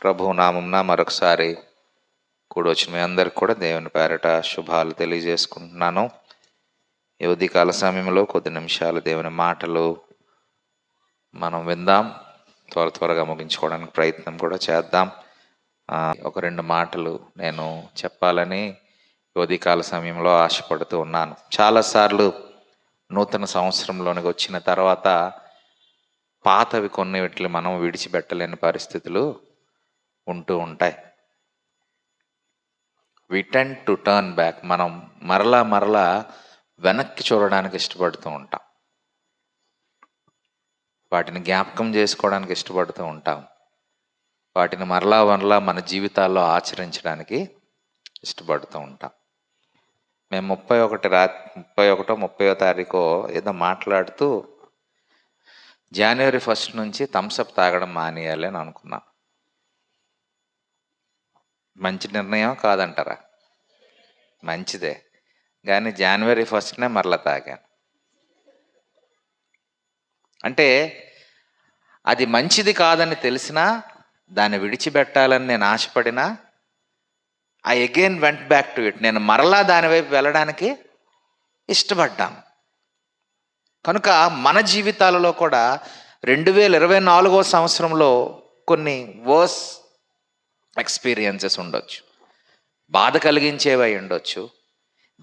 ప్రభు నామంన మరొకసారి కూడొచ్చిన మీ అందరికి కూడా దేవుని పేరట శుభాలు తెలియజేసుకుంటున్నాను. ఈ ఉదయకాల సమయంలో కొద్ది నిమిషాలు దేవుని మాటలు మనం విందాం. త్వరగా ముగించుకోవడానికి ప్రయత్నం కూడా చేద్దాం. ఒక 2 మాటలు నేను చెప్పాలని ఉదయకాల సమయంలో ఆశపడుతూ ఉన్నాను. చాలాసార్లు నూతన సంవత్సరంలోనికి వచ్చిన తర్వాత పాతవి కొన్ని వీటిని మనం విడిచిపెట్టలేని పరిస్థితులు ఉంటూ ఉంటాయి. వి టెండ్ టు టర్న్ బ్యాక్. మనం మరలా వెనక్కి చూడడానికి ఇష్టపడుతూ ఉంటాం. వాటిని జ్ఞాపకం చేసుకోవడానికి ఇష్టపడుతూ ఉంటాం. వాటిని మరలా మన జీవితాల్లో ఆచరించడానికి ఇష్టపడుతూ ఉంటాం. మేము 31వ తారీఖు ఏదో మాట్లాడుతూ జనవరి 1 నుంచి థమ్సప్ తాగడం మానేయాలి అని అనుకున్నాం. మంచి నిర్ణయం కాదంటారా? మంచిదే, కానీ జనవరి 1నే మరలా తాగాను. అంటే అది మంచిది కాదని తెలిసినా, దాన్ని విడిచిపెట్టాలని నేను ఆశపడినా, I again went back to it. నేను మరలా దాని వైపు వెళ్ళడానికి ఇష్టపడ్డాను. కనుక మన జీవితాలలో కూడా 2024వ సంవత్సరంలో కొన్ని వర్స్ ఎక్స్పీరియన్సెస్ ఉండొచ్చు, బాధ కలిగించేవి ఉండొచ్చు,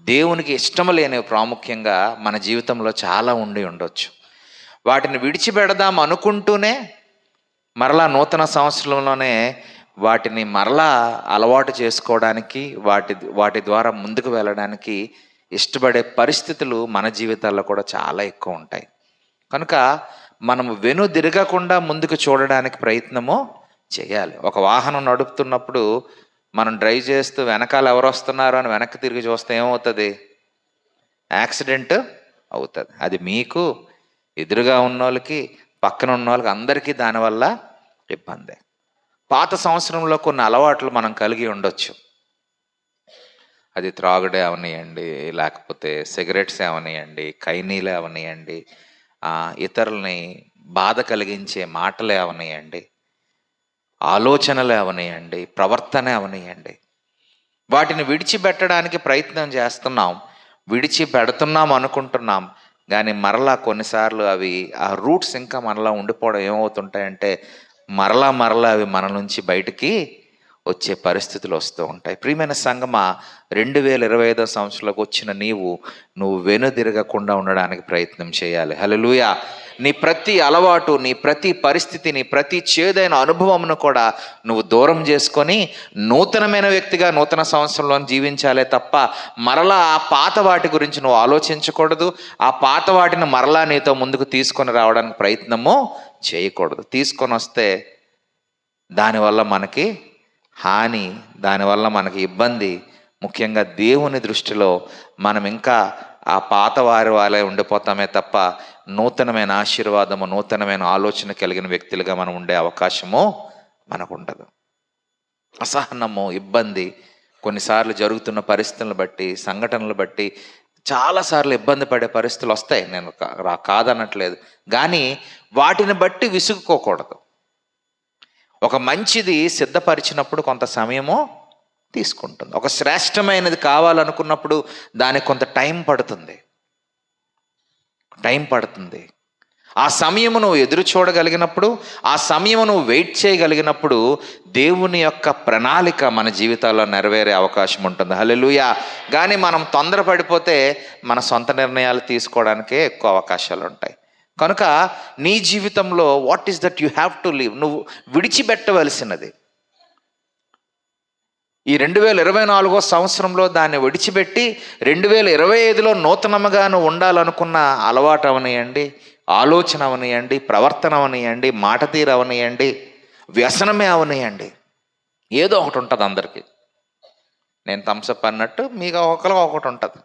దేవునికి ఇష్టం లేనివి ప్రాముఖ్యంగా మన జీవితంలో చాలా ఉండి ఉండొచ్చు. వాటిని విడిచిపెడదాం అనుకుంటూనే మరలా నూతన సంవత్సరంలోనే వాటిని మరలా అలవాటు చేసుకోవడానికి, వాటి ద్వారా ముందుకు వెళ్ళడానికి ఇష్టపడే పరిస్థితులు మన జీవితాల్లో కూడా చాలా ఎక్కువ ఉంటాయి. కనుక మనము వెనుదిరగకుండా ముందుకు చూడడానికి ప్రయత్నము చేయాలి. ఒక వాహనం నడుపుతున్నప్పుడు మనం డ్రైవ్ చేస్తూ వెనకాల ఎవరు వస్తున్నారు అని వెనక్కి తిరిగి చూస్తే ఏమవుతుంది? యాక్సిడెంట్ అవుతుంది. అది మీకు, ఎదురుగా ఉన్నోళ్ళకి, పక్కన ఉన్న వాళ్ళకి, అందరికీ దానివల్ల ఇబ్బంది. పాత సంవత్సరంలో కొన్ని అలవాట్లు మనం కలిగి ఉండొచ్చు. అది త్రాగుడే అవనియండి, లేకపోతే సిగరెట్స్ అవనియండి, కైనీలే అవనియండి, ఇతరులని బాధ కలిగించే మాటలే అవనియండి, ఆలోచనలే అవనియండి, ప్రవర్తన అవనియండి. వాటిని విడిచిపెట్టడానికి ప్రయత్నం చేస్తున్నాం, విడిచిపెడుతున్నాం అనుకుంటున్నాం. కానీ మరలా కొన్నిసార్లు అవి ఆ రూట్స్ ఇంకా మనలా ఉండిపోవడం ఏమవుతుంటాయంటే మరలా అవి మన నుంచి బయటికి వచ్చే పరిస్థితులు వస్తూ ఉంటాయి. ప్రియమైన సంగమా, 2025వ సంవత్సరంలోకి వచ్చిన నువ్వు వెనుదిరగకుండా ఉండడానికి ప్రయత్నం చేయాలి. హల్లెలూయా. నీ ప్రతి అలవాటు, నీ ప్రతి పరిస్థితి, నీ ప్రతి చేదైన అనుభవంను కూడా నువ్వు దూరం చేసుకొని నూతనమైన వ్యక్తిగా నూతన సంవత్సరంలో జీవించాలే తప్ప మరలా ఆ పాత వాటి గురించి నువ్వు ఆలోచించకూడదు. ఆ పాత వాటిని మరలా నీతో ముందుకు తీసుకొని రావడానికి ప్రయత్నము చేయకూడదు. తీసుకొని వస్తే దానివల్ల మనకి హాని, దానివల్ల మనకి ఇబ్బంది. ముఖ్యంగా దేవుని దృష్టిలో మనం ఇంకా ఆ పాత వాళ్ళే ఉండిపోతామే తప్ప నూతనమైన ఆశీర్వాదము, నూతనమైన ఆలోచన కలిగిన వ్యక్తులుగా మనం ఉండే అవకాశము మనకు ఉండదు. అసహనము, ఇబ్బంది కొన్నిసార్లు జరుగుతున్న పరిస్థితులను బట్టి, సంఘటనలు బట్టి చాలాసార్లు ఇబ్బంది పడే పరిస్థితులు వస్తాయి. నేను కాదనట్లేదు, కానీ వాటిని బట్టి విసుగుకోకూడదు. ఒక మంచిది సిద్ధపరిచినప్పుడు కొంత సమయము తీసుకుంటుంది. ఒక శ్రేష్టమైనది కావాలనుకున్నప్పుడు దానికి కొంత టైం పడుతుంది. ఆ సమయము నువ్వు ఎదురు చూడగలిగినప్పుడు, ఆ సమయము నువ్వు వెయిట్ చేయగలిగినప్పుడు దేవుని యొక్క ప్రణాళిక మన జీవితాల్లో నెరవేరే అవకాశం ఉంటుంది. హల్లెలూయా. కానీ మనం తొందరపడిపోతే మన సొంత నిర్ణయాలు తీసుకోవడానికే ఎక్కువ అవకాశాలు ఉంటాయి. కనుక నీ జీవితంలో what is that you have to leave, నువ్వు విడిచిపెట్టవలసినది. ఈ 2024వ సంవత్సరంలో దాన్ని విడిచిపెట్టి 2025లో నూతనముగా నువ్వు ఉండాలనుకున్న అలవాటు అవనియండి, ఆలోచన అవనియండి, ప్రవర్తన అవనియండి, మాట తీరు అవనియండి, వ్యసనమే అవనియండి, ఏదో ఒకటి ఉంటుంది అందరికీ. నేను థమ్సప్ అన్నట్టు మీకు ఒకటి ఉంటుంది.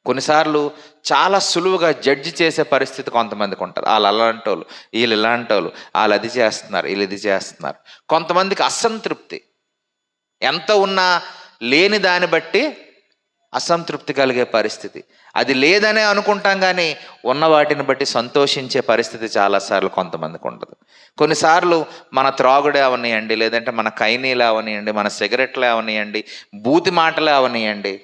కొన్నిసార్లు చాలా సులువుగా జడ్జి చేసే పరిస్థితి కొంతమందికి ఉంటుంది. వాళ్ళు అలాంటి వాళ్ళు, వీళ్ళు ఇలాంటి వాళ్ళు, వాళ్ళు అది చేస్తున్నారు, వీళ్ళు ఇది చేస్తున్నారు. కొంతమందికి అసంతృప్తి, ఎంత ఉన్నా లేని దాన్ని బట్టి అసంతృప్తి కలిగే పరిస్థితి. అది లేదనే అనుకుంటాం, కానీ ఉన్న వాటిని బట్టి సంతోషించే పరిస్థితి చాలాసార్లు కొంతమందికి ఉండదు. కొన్నిసార్లు మన త్రాగుడే అవనియండి, లేదంటే మన కైనీలే అవనియండి, మన సిగరెట్లే అవనియండి, బూతి మాటలే అవనియండి,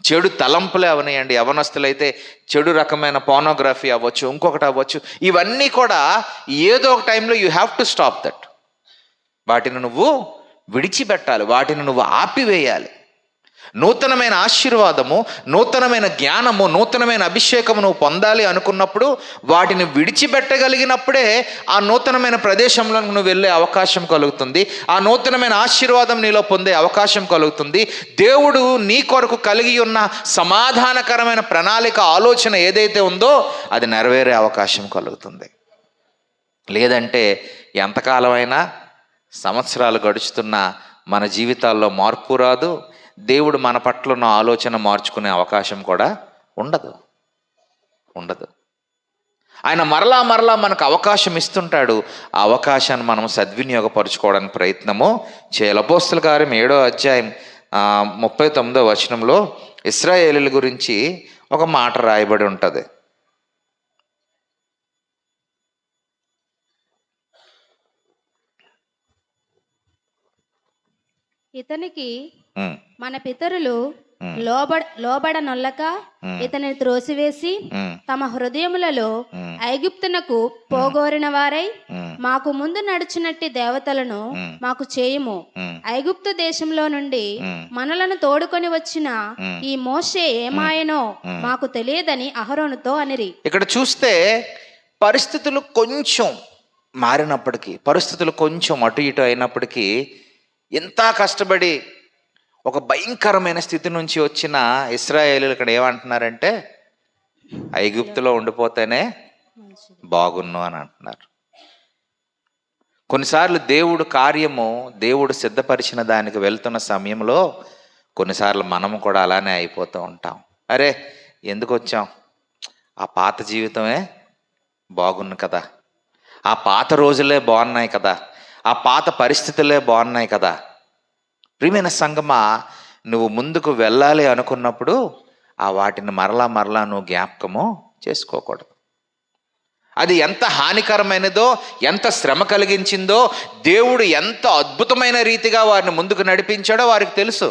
చెడు తలంపులే అవనియండి, యవనస్తులైతే చెడు రకమైన పోర్నోగ్రఫీ అవ్వచ్చు, ఇంకొకటి అవ్వచ్చు, ఇవన్నీ కూడా ఏదో ఒక టైంలో you have to stop that. వాటిని నువ్వు విడిచిపెట్టాలి, వాటిని నువ్వు ఆపివేయాలి. నూతనమైన ఆశీర్వాదము, నూతనమైన జ్ఞానము, నూతనమైన అభిషేకము నువ్వు పొందాలి అనుకున్నప్పుడు వాటిని విడిచిపెట్టగలిగినప్పుడే ఆ నూతనమైన ప్రదేశంలో నువ్వు వెళ్ళే అవకాశం కలుగుతుంది. ఆ నూతనమైన ఆశీర్వాదం నీలో పొందే అవకాశం కలుగుతుంది. దేవుడు నీ కొరకు కలిగి ఉన్న సమాధానకరమైన ప్రణాళిక, ఆలోచన ఏదైతే ఉందో అది నెరవేరే అవకాశం కలుగుతుంది. లేదంటే ఎంతకాలమైనా, సంవత్సరాలు గడుచుతున్నా మన జీవితాల్లో మార్పు రాదు. దేవుడు మన పట్ల ఉన్న ఆలోచన మార్చుకునే అవకాశం కూడా ఉండదు. ఆయన మరలా మనకు అవకాశం ఇస్తుంటాడు. ఆ అవకాశాన్ని మనం సద్వినియోగపరచుకోవడానికి ప్రయత్నము చేయాలి. అపోస్తలుల కార్యం 7వ అధ్యాయం 39వ వచనంలో ఇశ్రాయేలీయుల గురించి ఒక మాట రాయబడి ఉంటుంది. ఇతనికి మన పితరులు లోబడనొల్లక ఇతనిని త్రోసివేసి తమ హృదయములలో ఐగుప్తునకు పోగోరిన వారై, మాకు ముందు నడుచునట్టి దేవతలను మాకు చేయుము, ఐగుప్తు దేశంలో నుండి మనలను తోడుకొని వచ్చిన ఈ మోషే ఏమాయనో మాకు తెలియదని అహరోనుతో అనిరి. ఇక్కడ చూస్తే పరిస్థితులు కొంచెం మారినప్పటికీ, పరిస్థితులు కొంచెం అటు ఇటు అయినప్పటికీ, ఎంత కష్టపడి ఒక భయంకరమైన స్థితి నుంచి వచ్చిన ఇశ్రాయేలీయులు ఇక్కడ ఏమంటున్నారంటే, ఐగుప్తులో ఉండిపోతేనే బాగున్ను అని అంటున్నారు. కొన్నిసార్లు దేవుడు కార్యము, దేవుడు సిద్ధపరిచిన దానికి వెళ్తున్న సమయంలో కొన్నిసార్లు మనము కూడా అలానే అయిపోతూ ఉంటాం. అరే ఎందుకు వచ్చాం, ఆ పాత జీవితమే బాగుంది కదా, ఆ పాత రోజులే బాగున్నాయి కదా, ఆ పాత పరిస్థితులే బాగున్నాయి కదా. ప్రియమైన సంగమా, నువ్వు ముందుకు వెళ్ళాలి అనుకున్నప్పుడు ఆ వాటిని మరలా నువ్వు జ్ఞాపకము చేసుకోకూడదు. అది ఎంత హానికరమైనదో, ఎంత శ్రమ కలిగించిందో, దేవుడు ఎంత అద్భుతమైన రీతిగా వారిని ముందుకు నడిపించాడో వారికి తెలుసు.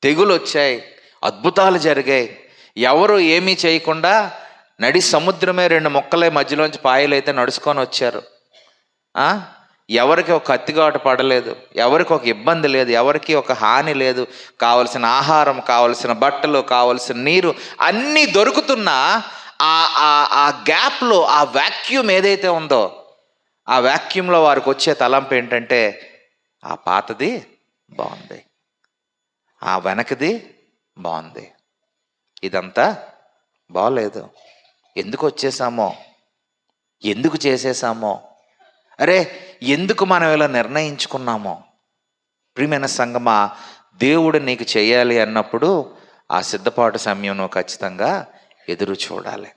తెగులు వచ్చాయి, అద్భుతాలు జరిగాయి, ఎవరు ఏమీ చేయకుండా నడి సముద్రమే 2 మొక్కలే మధ్యలోంచి పాయలైతే నడుచుకొని వచ్చారు. ఎవరికి ఒక కత్తిగాటు పడలేదు, ఎవరికి ఒక ఇబ్బంది లేదు, ఎవరికి ఒక హాని లేదు. కావలసిన ఆహారం, కావలసిన బట్టలు, కావలసిన నీరు అన్నీ దొరుకుతున్నా ఆ గ్యాప్లో, ఆ వాక్యూమ్ ఏదైతే ఉందో, ఆ వాక్యూమ్లో వారికి వచ్చే తలంపు ఏంటంటే, ఆ పాతది బాగుంది, ఆ వెనకది బాగుంది, ఇదంతా బాగలేదు, ఎందుకు వచ్చేసామో, ఎందుకు చేసేసామో, అరే ఎందుకు మనం ఇలా నిర్ణయించుకున్నామో. ప్రియమైన సంగమా, దేవుడు నీకు చేయాలి అన్నప్పుడు ఆ సిద్ధపాటు సమయం నువ్వు ఖచ్చితంగా ఎదురు చూడాలి.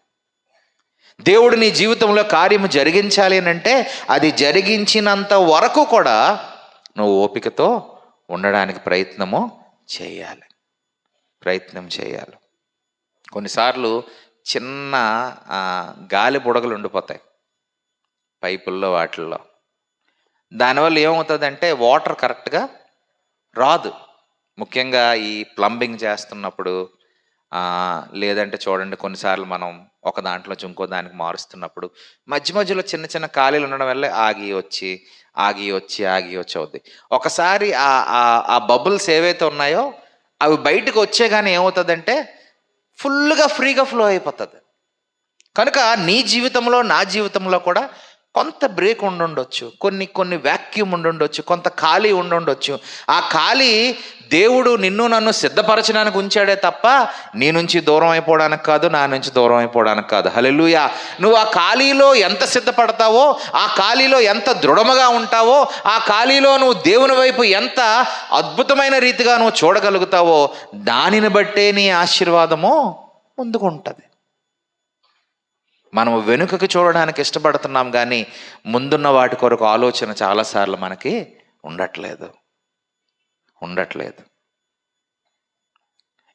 దేవుడు నీ జీవితంలో కార్యము జరిగించాలి అని అంటే అది జరిగించినంత వరకు కూడా నువ్వు ఓపికతో ఉండడానికి ప్రయత్నం చేయాలి. కొన్నిసార్లు చిన్న గాలి బుడగలు ఉండిపోతాయి పైపుల్లో, వాటిల్లో. దానివల్ల ఏమవుతుందంటే వాటర్ కరెక్ట్గా రాదు. ముఖ్యంగా ఈ ప్లంబింగ్ చేస్తున్నప్పుడు, లేదంటే చూడండి కొన్నిసార్లు మనం ఒక దాంట్లో నుంచి ఇంకో దానికి మారుస్తున్నప్పుడు మధ్యలో చిన్న చిన్న ఖాళీలు ఉండడం వల్ల ఆగి వచ్చి అవుద్ది. ఒకసారి ఆ బబుల్స్ ఏవైతే ఉన్నాయో అవి బయటకు వచ్చే కానీ ఏమవుతుందంటే ఫుల్గా ఫ్రీగా ఫ్లో అయిపోతుంది. కనుక నీ జీవితంలో, నా జీవితంలో కూడా కొంత బ్రేక్ ఉండుండొచ్చు, కొన్ని వ్యాక్యూమ్ ఉండుండొచ్చు, కొంత ఖాళీ ఉండుండొచ్చు. ఆ ఖాళీ దేవుడు నిన్ను నన్ను సిద్ధపరచడానికి ఉంచాడే తప్ప నీ నుంచి దూరం అయిపోవడానికి కాదు, నా నుంచి దూరం అయిపోవడానికి కాదు. హల్లెలూయా. నువ్వు ఆ ఖాళీలో ఎంత సిద్ధపడతావో, ఆ ఖాళీలో ఎంత దృఢముగా ఉంటావో, ఆ ఖాళీలో నువ్వు దేవుని వైపు ఎంత అద్భుతమైన రీతిగా నువ్వు చూడగలుగుతావో దానిని బట్టే నీ ఆశీర్వాదము ముందుకు ఉంటుంది. మనము వెనుకకు చూడడానికి ఇష్టపడుతున్నాం, కానీ ముందున్న వాటి కొరకు ఆలోచన చాలాసార్లు మనకి ఉండట్లేదు.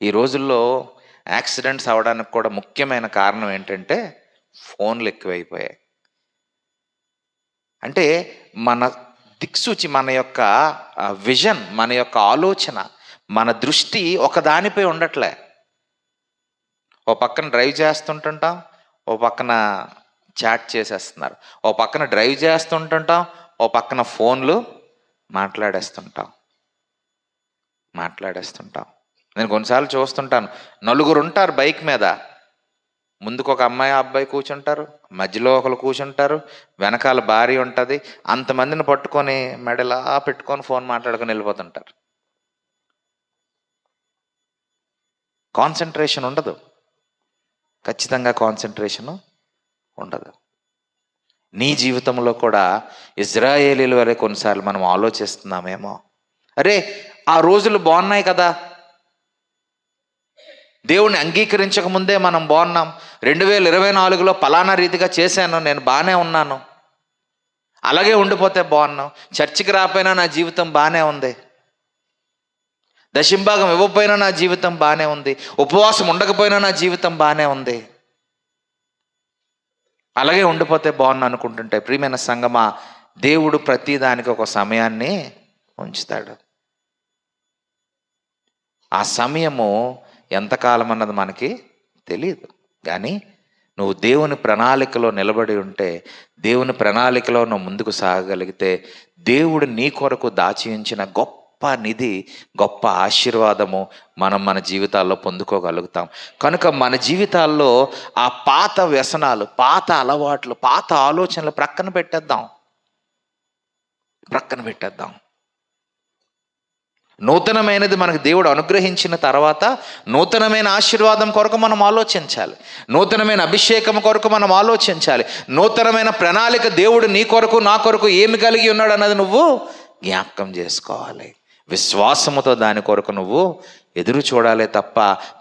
ఈ రోజుల్లో యాక్సిడెంట్స్ అవ్వడానికి కూడా ముఖ్యమైన కారణం ఏంటంటే ఫోన్లు ఎక్కువైపోయాయి. అంటే మన దిక్సూచి, మన యొక్క విజన్, మన యొక్క ఆలోచన, మన దృష్టి ఒక దానిపై ఉండట్లే. ఓ పక్కన డ్రైవ్ చేస్తుంటుంటాం, ఓ పక్కన చాట్ చేసేస్తున్నారు. ఓ పక్కన డ్రైవ్ చేస్తుంటుంటాం, ఓ పక్కన ఫోన్లు మాట్లాడేస్తుంటాం. నేను కొన్నిసార్లు చూస్తుంటాను, నలుగురు ఉంటారు బైక్ మీద. ముందుకు ఒక అమ్మాయి అబ్బాయి కూర్చుంటారు, మధ్యలో ఒకరు కూర్చుంటారు, వెనకాల భార్య ఉంటుంది. అంతమందిని పట్టుకొని మెడలా పెట్టుకొని ఫోన్ మాట్లాడుకొని వెళ్ళిపోతుంటారు. కాన్సన్ట్రేషన్ ఉండదు, ఖచ్చితంగా కాన్సన్ట్రేషన్ ఉండదు. నీ జీవితంలో కూడా ఇజ్రాయేలీల వరే కొన్నిసార్లు మనం ఆలోచిస్తున్నామేమో, అరే ఆ రోజులు బాగున్నాయి కదా, దేవుణ్ణి అంగీకరించక ముందే మనం బాగున్నాం, 2024లో పలానా రీతిగా చేశాను, నేను బాగానే ఉన్నాను, అలాగే ఉండిపోతే బాగున్నాం, చర్చికి రాకపోయినా నా జీవితం బాగానే ఉంది, దశంభాగం ఇవ్వకపోయినా నా జీవితం బాగానే ఉంది, ఉపవాసం ఉండకపోయినా నా జీవితం బాగానే ఉంది, అలాగే ఉండిపోతే బాగున్నా అనుకుంటుంటే, ప్రియమైన సంగమా, దేవుడు ప్రతిదానికి ఒక సమయాన్ని ఉంచుతాడు. ఆ సమయము ఎంతకాలం అన్నది మనకి తెలియదు. కానీ నువ్వు దేవుని ప్రణాళికలో నిలబడి ఉంటే, దేవుని ప్రణాళికలో నువ్వు ముందుకు సాగగలిగితే, దేవుడు నీ కొరకు దాచి ఉంచిన గొప్ప నిధి, గొప్ప ఆశీర్వాదము మనం మన జీవితాల్లో పొందుకోగలుగుతాం. కనుక మన జీవితాల్లో ఆ పాత వ్యసనాలు, పాత అలవాట్లు, పాత ఆలోచనలు ప్రక్కన పెట్టేద్దాం. నూతనమైనది మనకు దేవుడు అనుగ్రహించిన తర్వాత నూతనమైన ఆశీర్వాదం కొరకు మనం ఆలోచించాలి, నూతనమైన అభిషేకం కొరకు మనం ఆలోచించాలి, నూతనమైన ప్రణాళిక దేవుడు నీ కొరకు నా కొరకు ఏమి కలిగి ఉన్నాడు అన్నది నువ్వు జ్ఞాపకం చేసుకోవాలి. విశ్వాసముతో దాని కొరకు నువ్వు ఎదురు చూడాలి తప్ప,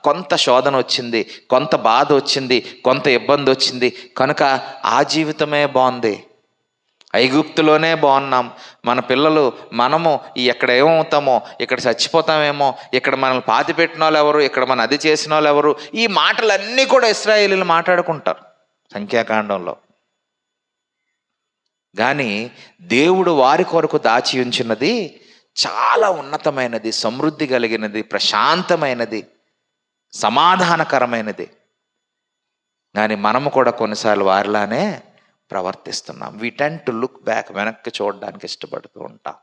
కొంత శోధన వచ్చింది, కొంత బాధ వచ్చింది, కొంత ఇబ్బంది వచ్చింది కనుక ఆ జీవితమే బాగుంది, ఐగుప్తులోనే బాగున్నాం, మన పిల్లలు మనము ఎక్కడ ఏమవుతామో, ఇక్కడ చచ్చిపోతామేమో, ఇక్కడ మనల్ని పాతి పెట్టిన వాళ్ళు ఎవరు, ఇక్కడ మన అది చేసిన వాళ్ళు ఎవరు, ఈ మాటలన్నీ కూడా ఇశ్రాయేలీలు మాట్లాడుకుంటారు సంఖ్యాకాండంలో. కానీ దేవుడు వారి కొరకు దాచి ఉంచినది చాలా ఉన్నతమైనది, సమృద్ధి కలిగినది, ప్రశాంతమైనది, సమాధానకరమైనది. కానీ మనము కూడా కొన్నిసార్లు వారిలానే ప్రవర్తిస్తున్నాం. వి టెండ్ టు లుక్ బ్యాక్, వెనక్కి చూడడానికి ఇష్టపడుతూ ఉంటాం.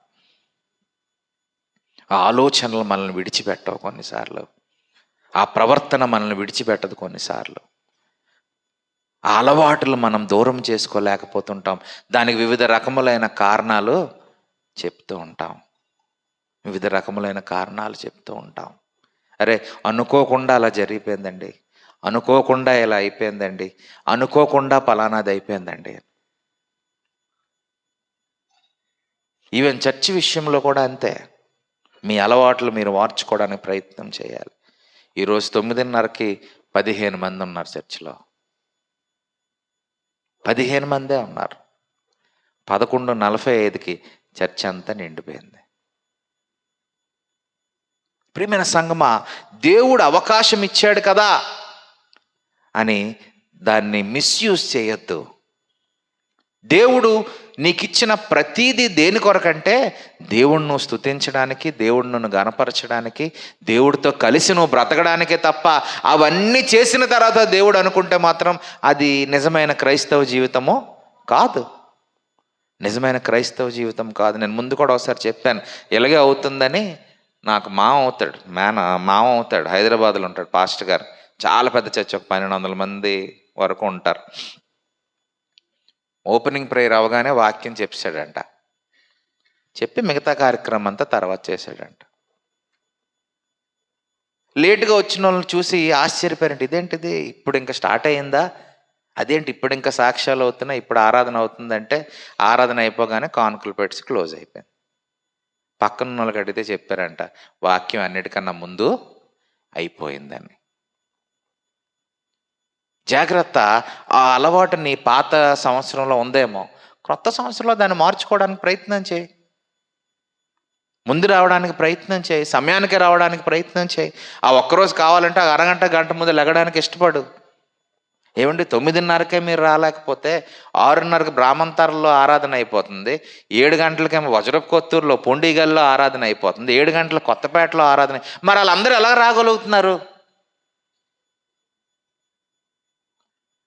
ఆ ఆలోచనలు మనల్ని విడిచిపెట్టవు కొన్నిసార్లు, ఆ ప్రవర్తన మనల్ని విడిచిపెట్టదు కొన్నిసార్లు, ఆ అలవాటులు మనం దూరం చేసుకోలేకపోతుంటాం. దానికి వివిధ రకములైన కారణాలు చెప్తూ ఉంటాం. అరే అనుకోకుండా అలా జరిగిపోయిందండి, అనుకోకుండా ఇలా అయిపోయిందండి, అనుకోకుండా పలానాది అయిపోయిందండి. ఈవెన్ చర్చి విషయంలో కూడా అంతే. మీ అలవాట్లు మీరు మార్చుకోవడానికి ప్రయత్నం చేయాలి. ఈరోజు 9:30కి 15 మంది ఉన్నారు చర్చిలో, 15 మందే ఉన్నారు. 11:45కి చర్చ్ అంతా నిండిపోయింది. ప్రియమైన సంగమా, దేవుడు అవకాశం ఇచ్చాడు కదా అని దాన్ని మిస్యూజ్ చేయొద్దు. దేవుడు నీకు ఇచ్చిన ప్రతీది దేని కొరకంటే దేవుణ్ణి నువ్వు స్తుతించడానికి, దేవుడు నువ్వు గణపరచడానికి, దేవుడితో కలిసి నువ్వు బ్రతకడానికే తప్ప అవన్నీ చేసిన తర్వాత దేవుడు అనుకుంటే మాత్రం అది నిజమైన క్రైస్తవ జీవితము కాదు. నిజమైన క్రైస్తవ జీవితం కాదు. నేను ముందు కూడా ఒకసారి చెప్పాను, ఇలాగే అవుతుందని. నాకు మామ అవుతాడు, హైదరాబాద్లో ఉంటాడు పాస్టర్ గారు, చాలా పెద్ద చర్చ్, ఒక 1200 మంది వరకు ఉంటారు. ఓపెనింగ్ ప్రేయర్ అవగానే వాక్యం చెప్పాడంట, చెప్పి మిగతా కార్యక్రమం అంతా తర్వాత చేశాడంట. లేటుగా వచ్చిన వాళ్ళని చూసి ఆశ్చర్యపోయారంట, ఇదేంటిది ఇప్పుడు ఇంకా స్టార్ట్ అయ్యిందా, అదేంటి ఇప్పుడు ఇంకా సాక్ష్యాలు అవుతున్నాయి, ఇప్పుడు ఆరాధన అవుతుందంటే ఆరాధన అయిపోగానే కానుకలు పెట్టి క్లోజ్ అయిపోయింది. పక్కన వాళ్ళకి అడిగితే చెప్పారంట, వాక్యం అన్నిటికన్నా ముందు అయిపోయిందని. జాగ్రత్త. ఆ అలవాటు నీ పాత సంవత్సరంలో ఉందేమో, క్రొత్త సంవత్సరంలో దాన్ని మార్చుకోవడానికి ప్రయత్నం చేయి. ముందు రావడానికి ప్రయత్నం చేయి, సమయానికి రావడానికి ప్రయత్నం చేయి. ఆ ఒక్కరోజు కావాలంటే ఆ అరగంట గంట ముందు లెగడానికి ఇష్టపడు. ఏమండి 9:30కే మీరు రాలేకపోతే 6:30కి బ్రాహ్మణతారలో ఆరాధన అయిపోతుంది, 7 గంటలకేమో వజ్రపు కొత్తూరులో పొండిగల్లో ఆరాధన అయిపోతుంది, 7 గంటల కొత్తపేటలో ఆరాధన. మరి వాళ్ళందరూ ఎలా రాగలుగుతున్నారు?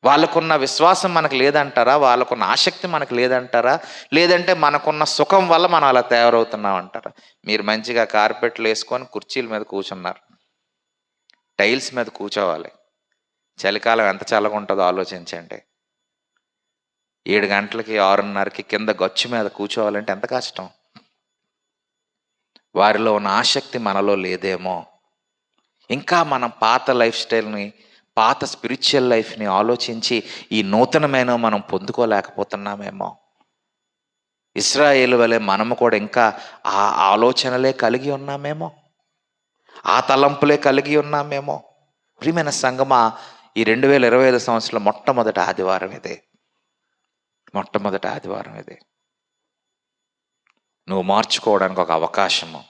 వాళ్ళకున్న విశ్వాసం మనకు లేదంటారా? వాళ్ళకున్న ఆసక్తి మనకు లేదంటారా? లేదంటే మనకున్న సుఖం వల్ల మనం అలా తయారవుతున్నాం అంటారా? మీరు మంచిగా కార్పెట్లు వేసుకొని కుర్చీల మీద కూర్చున్నారు, టైల్స్ మీద కూర్చోవాలి. చలికాలం ఎంత చల్లగా ఉంటుందో ఆలోచించండి. 7 గంటలకి 6:30కి కింద గచ్చు మీద కూర్చోవాలంటే ఎంత కష్టం. వారిలో ఉన్న ఆసక్తి మనలో లేదేమో. ఇంకా మనం పాత లైఫ్ స్టైల్ని, పాత స్పిరిచువల్ లైఫ్ని ఆలోచించి ఈ నూతనమైన మనం పొందుకోలేకపోతున్నామేమో. ఇశ్రాయేలు వలె మనము కూడా ఇంకా ఆ ఆలోచనలే కలిగి ఉన్నామేమో, ఆ తలంపులే కలిగి ఉన్నామేమో. ప్రియమైన సంగమా, ఈ 2025 సంవత్సరంలో మొట్టమొదటి ఆదివారం ఇదే. మొట్టమొదటి ఆదివారం ఇదే. నువ్వు మార్చుకోవడానికి ఒక అవకాశము.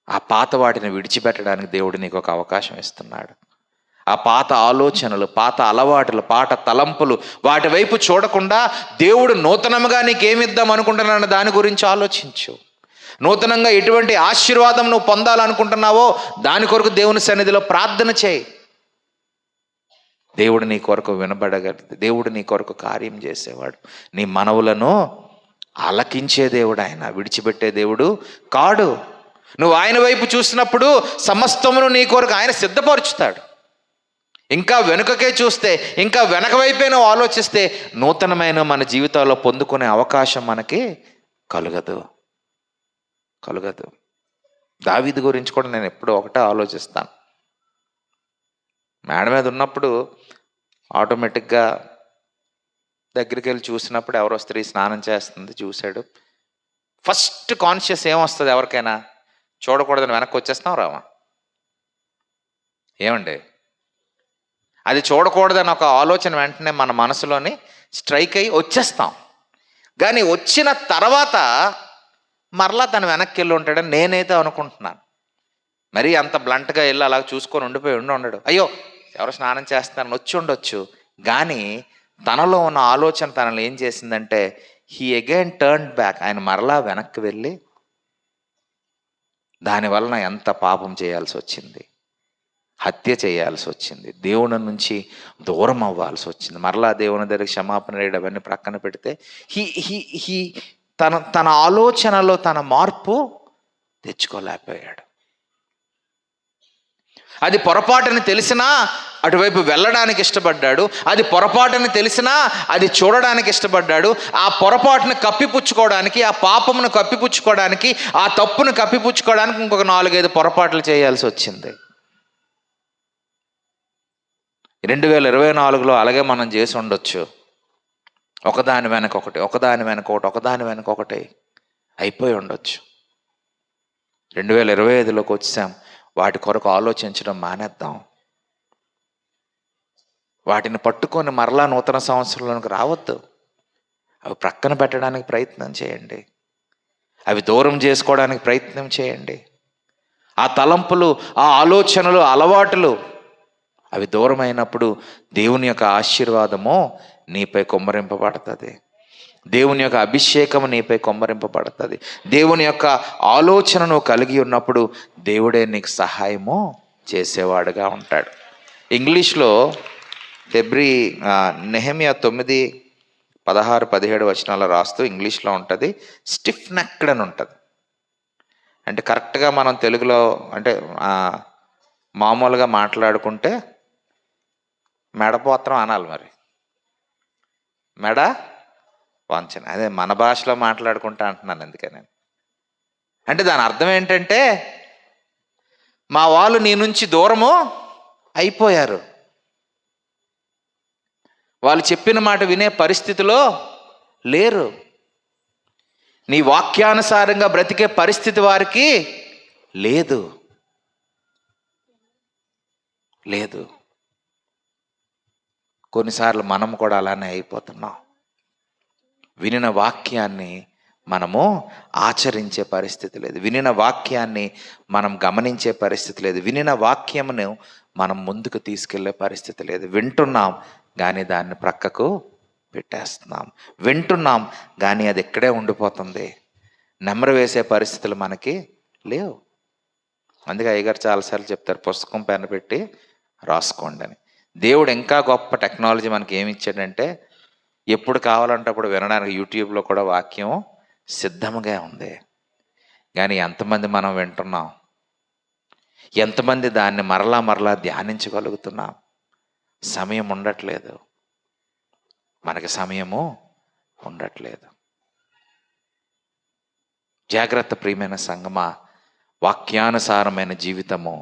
ఆ పాత వాటిని విడిచిపెట్టడానికి దేవుడు నీకు ఒక అవకాశం ఇస్తున్నాడు. ఆ పాత ఆలోచనలు, పాత అలవాటులు, పాత తలంపులు, వాటి వైపు చూడకుండా దేవుడు నూతనంగా నీకేమిద్దాం అనుకుంటున్నాను దాని గురించి ఆలోచించు. నూతనంగా ఎటువంటి ఆశీర్వాదం నువ్వు పొందాలనుకుంటున్నావో దాని కొరకు దేవుని సన్నిధిలో ప్రార్థన చేయి. దేవుడు నీ కొరకు వినబడగలదు. దేవుడు నీ కొరకు కార్యం చేసేవాడు. నీ మనవులను ఆలకించే దేవుడు ఆయన, విడిచిపెట్టే దేవుడు కాడు. నువ్వు ఆయన వైపు చూసినప్పుడు సమస్తమును నీ కొరకు ఆయన సిద్ధపరుచుతాడు. ఇంకా వెనుకకే చూస్తే, ఇంకా వెనక వైపే నువ్వు ఆలోచిస్తే నూతనమైన మన జీవితాల్లో పొందుకునే అవకాశం మనకి కలుగదు. దావీదు గురించి కూడా నేను ఎప్పుడూ ఒకటే ఆలోచిస్తాను. మేడ మీద ఉన్నప్పుడు ఆటోమేటిక్గా దగ్గరికి వెళ్ళి చూసినప్పుడు ఎవరో స్త్రీ స్నానం చేస్తుంది చూశాడు. ఫస్ట్ కాన్షియస్ ఏమొస్తుంది ఎవరికైనా? చూడకూడదని వెనక్కి వచ్చేస్తాం రావా? ఏమండి, అది చూడకూడదని ఒక ఆలోచన వెంటనే మన మనసులోని స్ట్రైక్ అయ్యి వచ్చేస్తాం. కానీ వచ్చిన తర్వాత మరలా తను వెనక్కి వెళ్ళి ఉంటాడని నేనైతే అనుకుంటున్నాను. మరీ అంత బ్లంట్గా వెళ్ళి అలా చూసుకొని ఉండిపోయి ఉండడు. అయ్యో ఎవరు స్నానం చేస్తారని వచ్చి ఉండొచ్చు. కానీ తనలో ఉన్న ఆలోచన తనలో ఏం చేసిందంటే హీ అగైన్ టర్న్ బ్యాక్. ఆయన మరలా వెనక్కి వెళ్ళి దానివలన ఎంత పాపం చేయాల్సి వచ్చింది, హత్య చేయాల్సి వచ్చింది, దేవుని నుంచి దూరం అవ్వాల్సి వచ్చింది. మరలా దేవుని దగ్గర క్షమాపణ వేయడం అవన్నీ ప్రక్కన పెడితే హీ తన ఆలోచనలో తన మార్పు తెచ్చుకోలేకపోయాడు. అది పొరపాటుని తెలిసినా అటువైపు వెళ్ళడానికి ఇష్టపడ్డాడు. అది పొరపాటుని తెలిసినా అది చూడడానికి ఇష్టపడ్డాడు. ఆ పొరపాటును కప్పిపుచ్చుకోవడానికి, ఆ పాపమును కప్పిపుచ్చుకోవడానికి, ఆ తప్పును కప్పిపుచ్చుకోవడానికి ఇంకొక 4-5 పొరపాట్లు చేయాల్సి వచ్చింది. 2024లో అలాగే మనం చేసి ఉండొచ్చు. ఒకదాని వెనక ఒకటి అయిపోయి ఉండొచ్చు. 2025లోకి వచ్చాం. వాటి కొరకు ఆలోచించడం మానేద్దాం. వాటిని పట్టుకొని మరలా నూతన సంవత్సరంలోనికి రావద్దు. అవి ప్రక్కన పెట్టడానికి ప్రయత్నం చేయండి. అవి దూరం చేసుకోవడానికి ప్రయత్నం చేయండి. ఆ తలంపులు, ఆ ఆలోచనలు, అలవాటులు అవి దూరమైనప్పుడు దేవుని యొక్క ఆశీర్వాదము నీపై కుమ్మరింపబడుతుంది. దేవుని యొక్క అభిషేకము నీపై కుమ్మరింపబడుతుంది. దేవుని యొక్క ఆలోచనను కలిగి ఉన్నప్పుడు దేవుడే నీకు సహాయము చేసేవాడుగా ఉంటాడు. ఇంగ్లీష్లో నెహెమియా 9:16-17 వచనాలు రాస్తూ ఇంగ్లీష్లో ఉంటుంది. స్టిఫ్ నెక్డ్ అని ఉంటుంది. అంటే కరెక్ట్గా మనం తెలుగులో అంటే మామూలుగా మాట్లాడుకుంటే మెడపోత్రం అనాలి. మరి మెడ వంచన, అదే మన భాషలో మాట్లాడుకుంటా అంటున్నాను. ఎందుకని అంటే దాని అర్థం ఏంటంటే మా వాళ్ళు నీ నుంచి దూరము అయిపోయారు. వాళ్ళు చెప్పిన మాట వినే పరిస్థితిలో లేరు. నీ వాక్యానుసారంగా బ్రతికే పరిస్థితి వారికి లేదు. కొన్నిసార్లు మనం కూడా అలానే అయిపోతున్నాం. వినిన వాక్యాన్ని మనము ఆచరించే పరిస్థితి లేదు. వినిన వాక్యాన్ని మనం గమనించే పరిస్థితి లేదు. వినిన వాక్యమును మనం ముందుకు తీసుకెళ్లే పరిస్థితి లేదు. వింటున్నాం కానీ దాన్ని ప్రక్కకు పెట్టేస్తున్నాం. వింటున్నాం కానీ అది ఇక్కడే ఉండిపోతుంది. నెమరు వేసే పరిస్థితులు మనకి లేవు. అందుకే అయ్యగారు చాలాసార్లు చెప్తారు, పుస్తకం పెన్ను పెట్టి రాసుకోండి అని. దేవుడు ఇంకా గొప్ప టెక్నాలజీ మనకి ఏమి ఇచ్చాడంటే, ఎప్పుడు కావాలంటే అప్పుడు వినడానికి యూట్యూబ్లో కూడా వాక్యం సిద్ధంగా ఉంది. కానీ ఎంతమంది మనం వింటున్నాం? ఎంతమంది దాన్ని మరలా మరలా ధ్యానించగలుగుతున్నాం? సమయం ఉండట్లేదు. మనకి సమయము ఉండట్లేదు. జాగ్రత్త ప్రియమైన సంగమా, వాక్యానుసారమైన జీవితము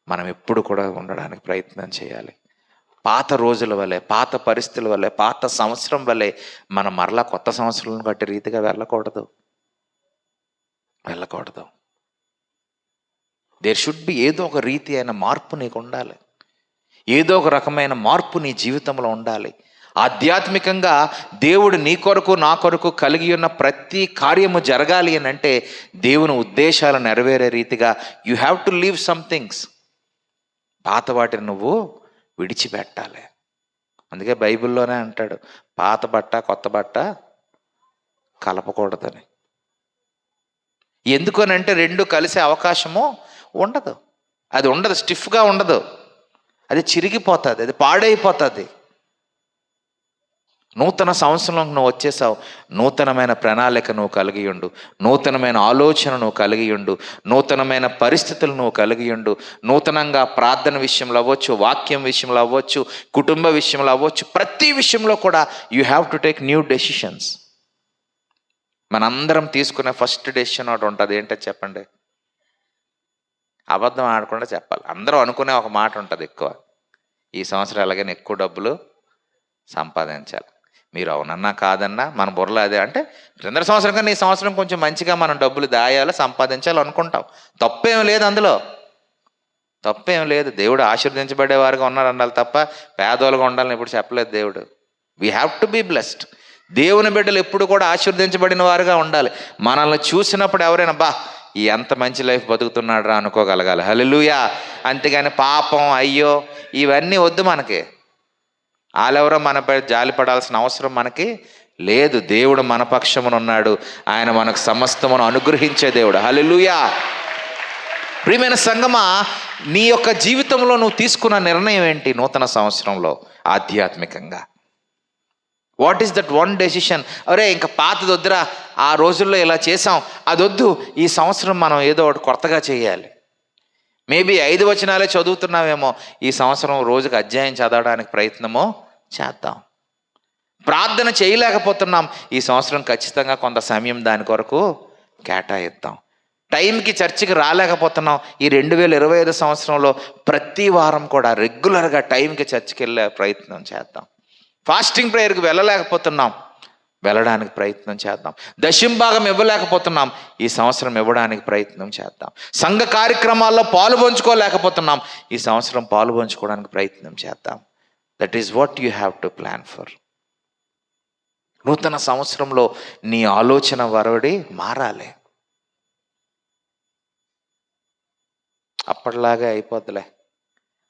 మనం ఎప్పుడు కూడా ఉండడానికి ప్రయత్నం చేయాలి. పాత రోజుల వలె, పాత పరిస్థితుల వలె, పాత సంవత్సరం వలె మనం మరలా కొత్త సంవత్సరం కట్టే రీతిగా వెళ్ళకూడదు. దేర్ షుడ్ బి ఏదో ఒక రీతి అయిన మార్పు నీకు ఉండాలి. ఏదో ఒక రకమైన మార్పు నీ జీవితంలో ఉండాలి. ఆధ్యాత్మికంగా దేవుడు నీ కొరకు నా కొరకు కలిగి ఉన్న ప్రతి కార్యము జరగాలి అని అంటే, దేవుని ఉద్దేశాలు నెరవేరే రీతిగా you have to leave some things. పాత వాటిని నువ్వు విడిచిపెట్టాలి. అందుకే బైబిల్లోనే అంటాడు, పాత బట్ట కొత్త బట్ట కలపకూడదని. ఎందుకనంటే రెండు కలిసే అవకాశము ఉండదు. అది ఉండదు, స్టిఫ్గా ఉండదు. అది చిరిగిపోతుంది, అది పాడైపోతుంది. నూతన సంవత్సరంలో నువ్వు వచ్చేసావు, నూతనమైన ప్రణాళిక నువ్వు కలిగి ఉండు, నూతనమైన ఆలోచన నువ్వు కలిగి ఉండు, నూతనమైన పరిస్థితులు నువ్వు కలిగి ఉండు. నూతనంగా ప్రార్థన విషయంలో అవ్వచ్చు, వాక్యం విషయంలో అవ్వచ్చు, కుటుంబ విషయంలో అవ్వచ్చు, ప్రతి విషయంలో కూడా you have to take new decisions. మనందరం తీసుకునే ఫస్ట్ డెసిషన్ ఒకటి ఉంటుంది. ఏంటో చెప్పండి? అబద్ధం ఆడకుండా చెప్పాలి. అందరూ అనుకునే ఒక మాట ఉంటుంది ఎక్కువ, ఈ సంవత్సరం ఎలాగైనా ఎక్కువ డబ్బులు సంపాదించాలి. మీరు అవునన్నా కాదన్నా మన బుర్రలో అదే. అంటే క్రింద సంవత్సరం కన్నా ఈ సంవత్సరం కొంచెం మంచిగా మనం డబ్బులు దాయాలి, సంపాదించాలి అనుకుంటాం. తప్పేం లేదు, అందులో తప్పేం లేదు. దేవుడు ఆశీర్వదించబడేవారుగా ఉన్నారు అనాలి తప్ప పేదోళ్ళుగా ఉండాలని ఎప్పుడు చెప్పలేదు దేవుడు. We have to be blessed. దేవుని బిడ్డలు ఎప్పుడు కూడా ఆశీర్వదించబడిన వారుగా ఉండాలి. మనల్ని చూసినప్పుడు ఎవరైనా బా ఎంత మంచి లైఫ్ బతుకుతున్నాడు రా అనుకోగలగాలి. హల్లెలూయా. అంతేగాని పాపం అయ్యో ఇవన్నీ వద్దు మనకి. వాళ్ళెవరో మనపై జాలిపడాల్సిన అవసరం మనకి లేదు. దేవుడు మన పక్షమున ఉన్నాడు. ఆయన మనకు సమస్తమును అనుగ్రహించే దేవుడు. హల్లెలూయా. ప్రియమైన సంగమా, నీ యొక్క జీవితంలో నువ్వు తీసుకున్న నిర్ణయం ఏంటి నూతన సంవత్సరంలో ఆధ్యాత్మికంగా? What is that one decision? అరే ఇంకా పాతది వద్దురా, ఆ రోజుల్లో ఇలా చేసాం, అదొద్దు, ఈ సంవత్సరం మనం ఏదో ఒకటి కొత్తగా చేయాలి. మేబీ 5 వచనాలే చదువుతున్నామేమో, ఈ సంవత్సరం రోజుకు అధ్యాయం చదవడానికి ప్రయత్నమో చేద్దాం. ప్రార్థన చేయలేకపోతున్నాం, ఈ సంవత్సరం ఖచ్చితంగా కొంత సమయం దాని కొరకు కేటాయిద్దాం. టైంకి చర్చికి రాలేకపోతున్నాం, ఈ 2025 సంవత్సరంలో ప్రతి వారం కూడా రెగ్యులర్గా టైంకి చర్చికి వెళ్ళే ప్రయత్నం చేద్దాం. ఫాస్టింగ్ ప్రేయర్కి వెళ్ళలేకపోతున్నాం, వెళ్ళడానికి ప్రయత్నం చేద్దాం. దశంభాగం ఇవ్వలేకపోతున్నాం, ఈ సంవత్సరం ఇవ్వడానికి ప్రయత్నం చేద్దాం. సంఘ కార్యక్రమాల్లో పాలు పంచుకోలేకపోతున్నాం, ఈ సంవత్సరం పాలు పంచుకోవడానికి ప్రయత్నం చేద్దాం. That is what you have to plan for. నూతన సంవత్సరంలో నీ ఆలోచన వరవడి మారాలి. అప్పటిలాగే అయిపోద్దులే,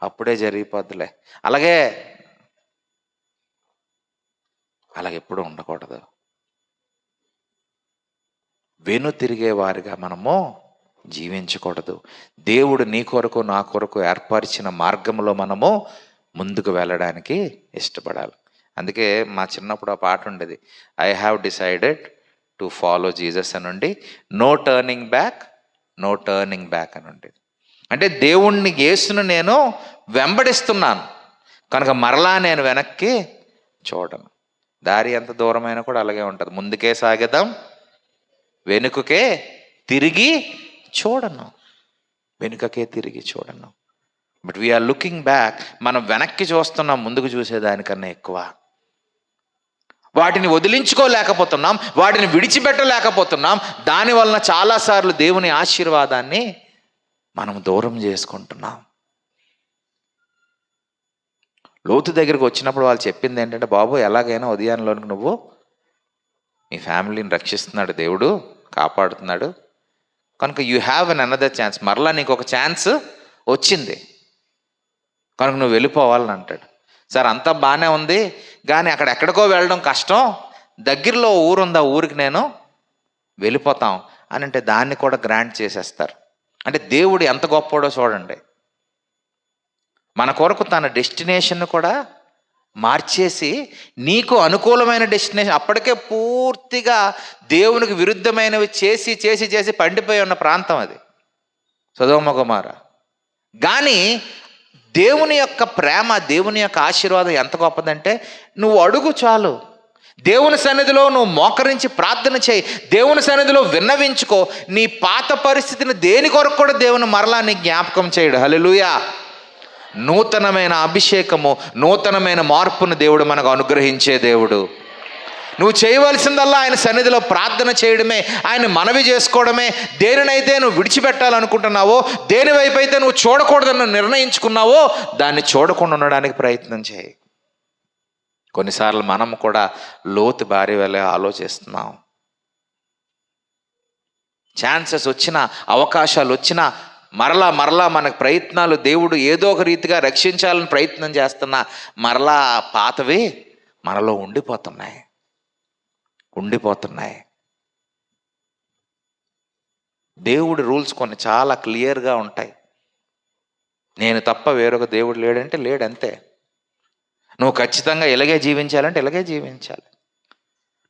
అప్పుడే జరిగిపోద్దులే, అలాగే ఎప్పుడూ ఉండకూడదు. వెను తిరిగే వారిగా మనము జీవించకూడదు. దేవుడు నీ కొరకు నా కొరకు ఏర్పరిచిన మార్గంలో మనము ముందుకు వెళ్ళడానికి ఇష్టపడాలి. అందుకే మా చిన్నప్పుడు ఆ పాట ఉండేది, I have decided to follow Jesus అని ఉండి, no turning back, no turning back అని ఉండేది. అంటే దేవుణ్ణి యేసును నేను వెంబడిస్తున్నాను కనుక మరలా నేను వెనక్కి చూడను. దారి ఎంత దూరమైనా కూడా అలాగే ఉంటుంది. ముందుకే సాగదాం, వెనుకకే తిరిగి చూడను, వెనుకకే తిరిగి చూడను. But we're looking back. మనం వెనక్కి చూస్తున్నాం ముందుకు చూసేదానికన్నా ఎక్కువ. వాటిని వదిలించుకోలేకపోతున్నాం, వాటిని విడిచిపెట్టలేకపోతున్నాం. దానివలన చాలాసార్లు దేవుని ఆశీర్వాదాన్ని మనం దూరం చేసుకుంటున్నాం. లోతు దగ్గరికి వచ్చినప్పుడు వాళ్ళు చెప్పింది ఏంటంటే, బాబు ఎలాగైనా ఉదయాన్లోనికి నువ్వు మీ ఫ్యామిలీని రక్షిస్తున్నాడు దేవుడు, కాపాడుతున్నాడు. కనుక you have an another chance. మరలా నీకు ఒక ఛాన్స్ వచ్చింది కనుక నువ్వు వెళ్ళిపోవాలని అంటాడు. సార్ అంతా బాగానే ఉంది, కానీ అక్కడ ఎక్కడికో వెళ్ళడం కష్టం, దగ్గరలో ఊరు ఉంది, ఆ ఊరికి నేను వెళ్ళిపోతాం అని అంటే దాన్ని కూడా గ్రాంట్ చేసేస్తారు. అంటే దేవుడు ఎంత గొప్పోడో చూడండి. మన కొరకు తన డెస్టినేషన్ కూడా మార్చేసి నీకు అనుకూలమైన డెస్టినేషన్, అప్పటికే పూర్తిగా దేవునికి విరుద్ధమైనవి చేసి చేసి చేసి పండిపోయి ఉన్న ప్రాంతం అది సొదొమ గొమొర్ర. కానీ దేవుని యొక్క ప్రేమ, దేవుని యొక్క ఆశీర్వాదం ఎంత గొప్పదంటే నువ్వు అడుగు చాలు. దేవుని సన్నిధిలో నువ్వు మోకరించి ప్రార్థన చేయి, దేవుని సన్నిధిలో విన్నవించుకో. నీ పాత పరిస్థితిని దేని కొరకు కూడా దేవుని మరలా నీ జ్ఞాపకం చేయడు. హల్లెలూయా. నూతనమైన అభిషేకము, నూతనమైన మార్పును దేవుడు మనకు అనుగ్రహించే దేవుడు. నువ్వు చేయవలసిందల్లా ఆయన సన్నిధిలో ప్రార్థన చేయడమే, ఆయన మనవి చేసుకోవడమే. దేనినైతే నువ్వు విడిచిపెట్టాలనుకుంటున్నావో, దేని వైపు అయితే నువ్వు చూడకూడదని నిర్ణయించుకున్నావో దాన్ని చూడకుండా ఉండడానికి ప్రయత్నం చేయి. కొన్నిసార్లు మనం కూడా లోతు బారి వలె ఆలోచిస్తున్నాం. ఛాన్సెస్ వచ్చినా, అవకాశాలు వచ్చినా మరలా మనకు ప్రయత్నాలు, దేవుడు ఏదో ఒక రీతిగా రక్షించాలని ప్రయత్నం చేస్తున్నా మరలా పాతవి మనలో ఉండిపోతున్నాయి. దేవుడి రూల్స్ కొన్ని చాలా క్లియర్గా ఉంటాయి. నేను తప్ప వేరొక దేవుడు లేడంటే లేడంతే. నువ్వు ఖచ్చితంగా ఇలాగే జీవించాలంటే ఇలాగే జీవించాలి.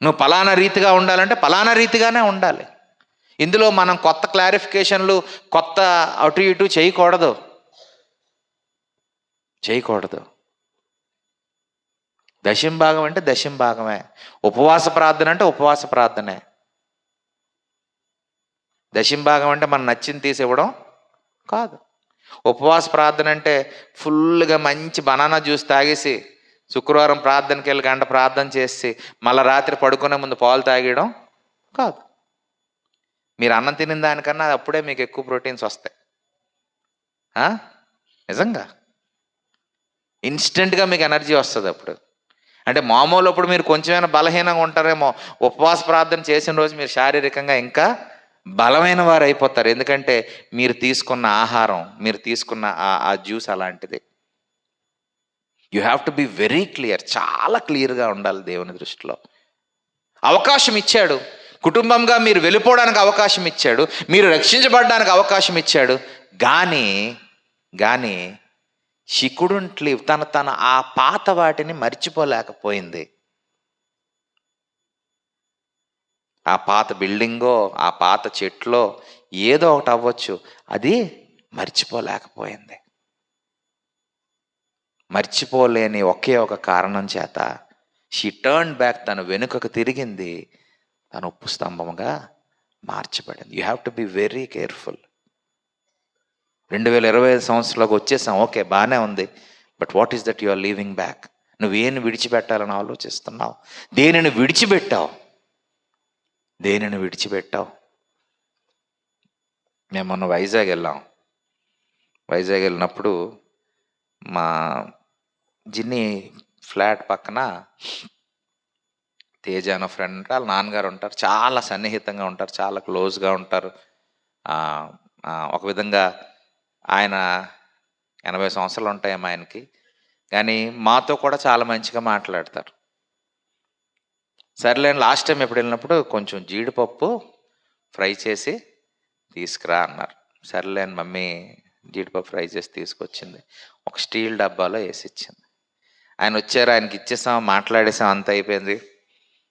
నువ్వు పలానా రీతిగా ఉండాలంటే పలానా రీతిగానే ఉండాలి. ఇందులో మనం కొత్త క్లారిఫికేషన్లు, కొత్త అటు ఇటు చేయకూడదు. దశంభాగం అంటే దశంభాగమే. ఉపవాస ప్రార్థన అంటే ఉపవాస ప్రార్థనే. దశంభాగం అంటే మనం నచ్చింది తీసివ్వడం కాదు. ఉపవాస ప్రార్థన అంటే ఫుల్గా మంచి బనానా జ్యూస్ తాగేసి శుక్రవారం ప్రార్థనకి వెళ్ళి గంట ప్రార్థన చేసి మళ్ళీ రాత్రి పడుకునే ముందు పాలు తాగేయడం కాదు. మీరు అన్నం తినిన దానికన్నా అప్పుడే మీకు ఎక్కువ ప్రోటీన్స్ వస్తాయి. నిజంగా ఇన్స్టెంట్గా మీకు ఎనర్జీ వస్తుంది అప్పుడు. అంటే మామూలు అప్పుడు మీరు కొంచెమైనా బలహీనంగా ఉంటారేమో, ఉపవాస ప్రార్థన చేసిన రోజు మీరు శారీరకంగా ఇంకా బలమైన వారు అయిపోతారు. ఎందుకంటే మీరు తీసుకున్న ఆహారం, మీరు తీసుకున్న ఆ జ్యూస్ అలాంటిది. You have to be very clear, చాలా క్లియర్గా ఉండాలి దేవుని దృష్టిలో. అవకాశం ఇచ్చాడు, కుటుంబంగా మీరు వెళ్ళిపోవడానికి అవకాశం ఇచ్చాడు, మీరు రక్షించబడడానికి అవకాశం ఇచ్చాడు. కానీ షీ కుడెంట్ లివ్, తన ఆ పాత వాటిని మర్చిపోలేకపోయింది. ఆ పాత బిల్డింగో, ఆ పాత చెట్లో ఏదో ఒకటి అవ్వచ్చు, అది మర్చిపోలేకపోయింది. మర్చిపోలేని ఒకే ఒక కారణం చేత షీ టర్న్ బ్యాక్, తను వెనుకకు తిరిగింది, తను ఉప్పు స్తంభముగా మార్చబడింది. You have to be very careful. 2025 సంవత్సరంలోకి వచ్చేసాం, ఓకే బాగానే ఉంది. But what is that you are leaving back? నువ్వేని విడిచిపెట్టాలని ఆలోచిస్తున్నావు? దేనిని విడిచిపెట్టావు? మేము మొన్న వైజాగ్ వెళ్ళినప్పుడు మా జిన్ని ఫ్లాట్ పక్కన తేజ అన్న ఫ్రెండ్ ఉంటారు, వాళ్ళ నాన్నగారు ఉంటారు. చాలా సన్నిహితంగా ఉంటారు, చాలా క్లోజ్గా ఉంటారు. ఒక విధంగా ఆయన 80 సంవత్సరాలు ఉంటాయేమో ఆయనకి, కానీ మాతో కూడా చాలా మంచిగా మాట్లాడతారు. సర్లే లాస్ట్ టైం ఎప్పుడు వెళ్ళినప్పుడు కొంచెం జీడిపప్పు ఫ్రై చేసి తీసుకురా అన్నారు. సర్లే అని మమ్మీ జీడిపప్పు ఫ్రై చేసి తీసుకొచ్చింది, ఒక స్టీల్ డబ్బాలో వేసి ఇచ్చింది. ఆయన వచ్చారు, ఆయనకి ఇచ్చేసాం, మాట్లాడేసాం, అంత అయిపోయింది.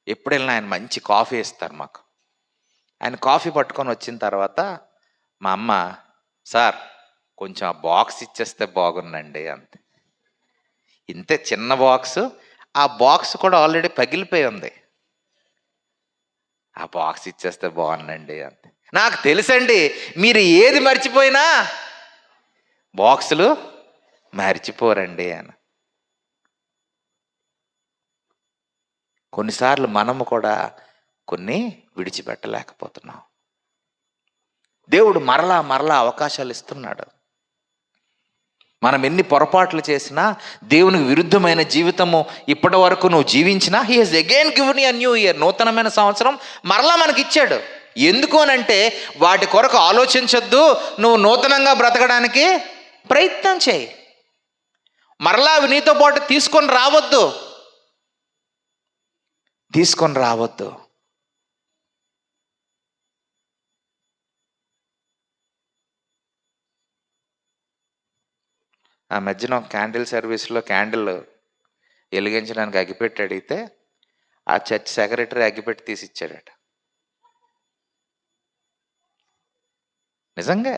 ఎప్పుడు వెళ్ళినా ఆయన మంచి కాఫీ ఇస్తారు మాకు. ఆయన కాఫీ పట్టుకొని వచ్చిన తర్వాత మా అమ్మ, సార్ కొంచెం ఆ బాక్స్ ఇచ్చేస్తే బాగుందండి అంతే. ఇంతే చిన్న బాక్స్, ఆ బాక్స్ కూడా ఆల్రెడీ పగిలిపోయి ఉంది. ఆ బాక్స్ ఇచ్చేస్తే బాగుందండి అంతే. నాకు తెలుసండి మీరు ఏది మర్చిపోయినా బాక్సులు మర్చిపోరండి అని. కొన్నిసార్లు మనము కూడా కొన్ని విడిచిపెట్టలేకపోతున్నాం. దేవుడు మరలా అవకాశాలు ఇస్తున్నాడు. మనం ఎన్ని పొరపాట్లు చేసినా, దేవునికి విరుద్ధమైన జీవితము ఇప్పటి వరకు నువ్వు జీవించినా, he has again given you new year, నూతనమైన సంవత్సరం మరలా మనకి ఇచ్చాడు. ఎందుకు అనంటే వాటి కొరకు ఆలోచించొద్దు, నువ్వు నూతనంగా బ్రతకడానికి ప్రయత్నం చేయి. మరలా అవి నీతో పాటు తీసుకొని రావద్దు. ఆ మధ్యన ఒక క్యాండిల్ సర్వీస్లో క్యాండిల్ వెలిగించడానికి అగ్గిపెట్టి అడిగితే ఆ చర్చ్ సెక్రటరీ అగ్గిపెట్టి తీసిచ్చాడట. నిజంగా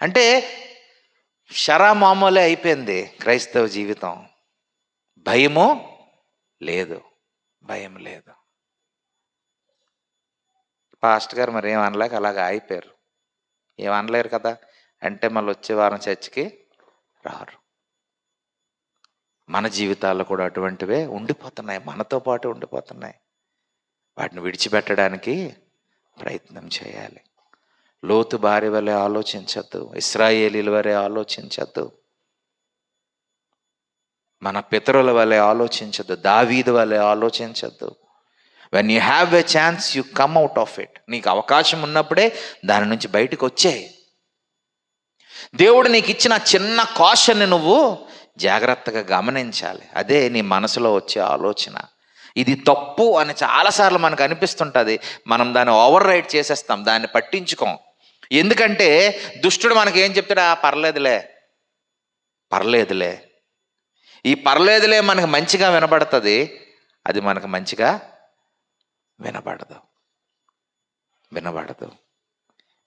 అంటే షరా మామూలే అయిపోయింది క్రైస్తవ జీవితం. భయం లేదు. పాస్టర్ గారు మరి ఏమనలేక అలాగ అయిపోయారు. ఏమనలేరు కదా అంటే మళ్ళీ వచ్చే వారం చర్చికి రారు. మన జీవితాల్లో కూడా అటువంటివే ఉండిపోతున్నాయి, మనతో పాటు ఉండిపోతున్నాయి. వాటిని విడిచిపెట్టడానికి ప్రయత్నం చేయాలి. లోతు భార్య వలె ఆలోచించద్దు, ఇశ్రాయేలీల వలె ఆలోచించద్దు, మన పితరుల వలె ఆలోచించద్దు, దావీదు వలె ఆలోచించద్దు. When you have a chance you come out of it. నీకు అవకాశం ఉన్నప్పుడే దాని నుంచి బయటకు వచ్చేయి. దేవుడు నీకు ఇచ్చిన చిన్న కాషన్ని నువ్వు జాగ్రత్తగా గమనించాలి. అదే నీ మనసులో వచ్చే ఆలోచన. ఇది తప్పు అని చాలాసార్లు మనకు అనిపిస్తుంటుంది. మనం దాన్ని ఓవర్ రైడ్ చేసేస్తాం, దాన్ని పట్టించుకోం. ఎందుకంటే దుష్టుడు మనకి ఏం చెప్తాడా, పర్లేదులే. ఈ పర్లేదులే మనకు మంచిగా వినబడుతుంది, అది మనకు మంచిగా వినబడదు.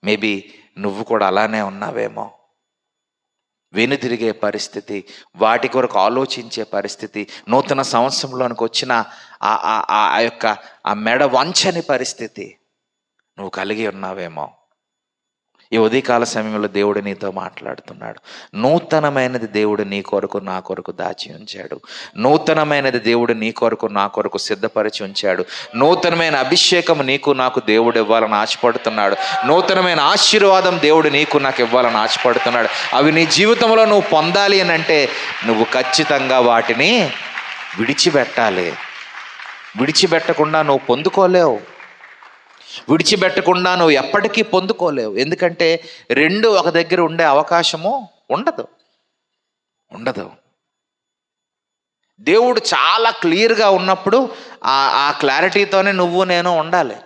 మేబీ నువ్వు కూడా అలానే ఉన్నావేమో. వెనుదిరిగే పరిస్థితి, వాటి కొరకు ఆలోచించే పరిస్థితి, నూతన సంవత్సరంలోనికి వచ్చిన ఆ యొక్క ఆ మెడ వంచని పరిస్థితి నువ్వు కలిగి ఉన్నావేమో. ఈ ఉదయకాల సమయంలో దేవుడు నీతో మాట్లాడుతున్నాడు. నూతనమైనది దేవుడు నీ కొరకు నా కొరకు దాచి ఉంచాడు. నూతనమైనది దేవుడు నీ కొరకు నా కొరకు సిద్ధపరిచి ఉంచాడు. నూతనమైన అభిషేకం నీకు నాకు దేవుడు ఇవ్వాలని ఆశపడుతున్నాడు. నూతనమైన ఆశీర్వాదం దేవుడు నీకు నాకు ఇవ్వాలని ఆశపడుతున్నాడు. అవి నీ జీవితంలో నువ్వు పొందాలి అని అంటే నువ్వు ఖచ్చితంగా వాటిని విడిచిపెట్టాలి. విడిచిపెట్టకుండా నువ్వు పొందుకోలేవు. విడిచిపెట్టకుండా నువ్వు ఎప్పటికీ పొందుకోలేవు. ఎందుకంటే రెండు ఒక దగ్గర ఉండే అవకాశము ఉండదు. దేవుడు చాలా క్లియర్గా ఉన్నప్పుడు ఆ క్లారిటీతోనే నువ్వు నేను ఉండాలి.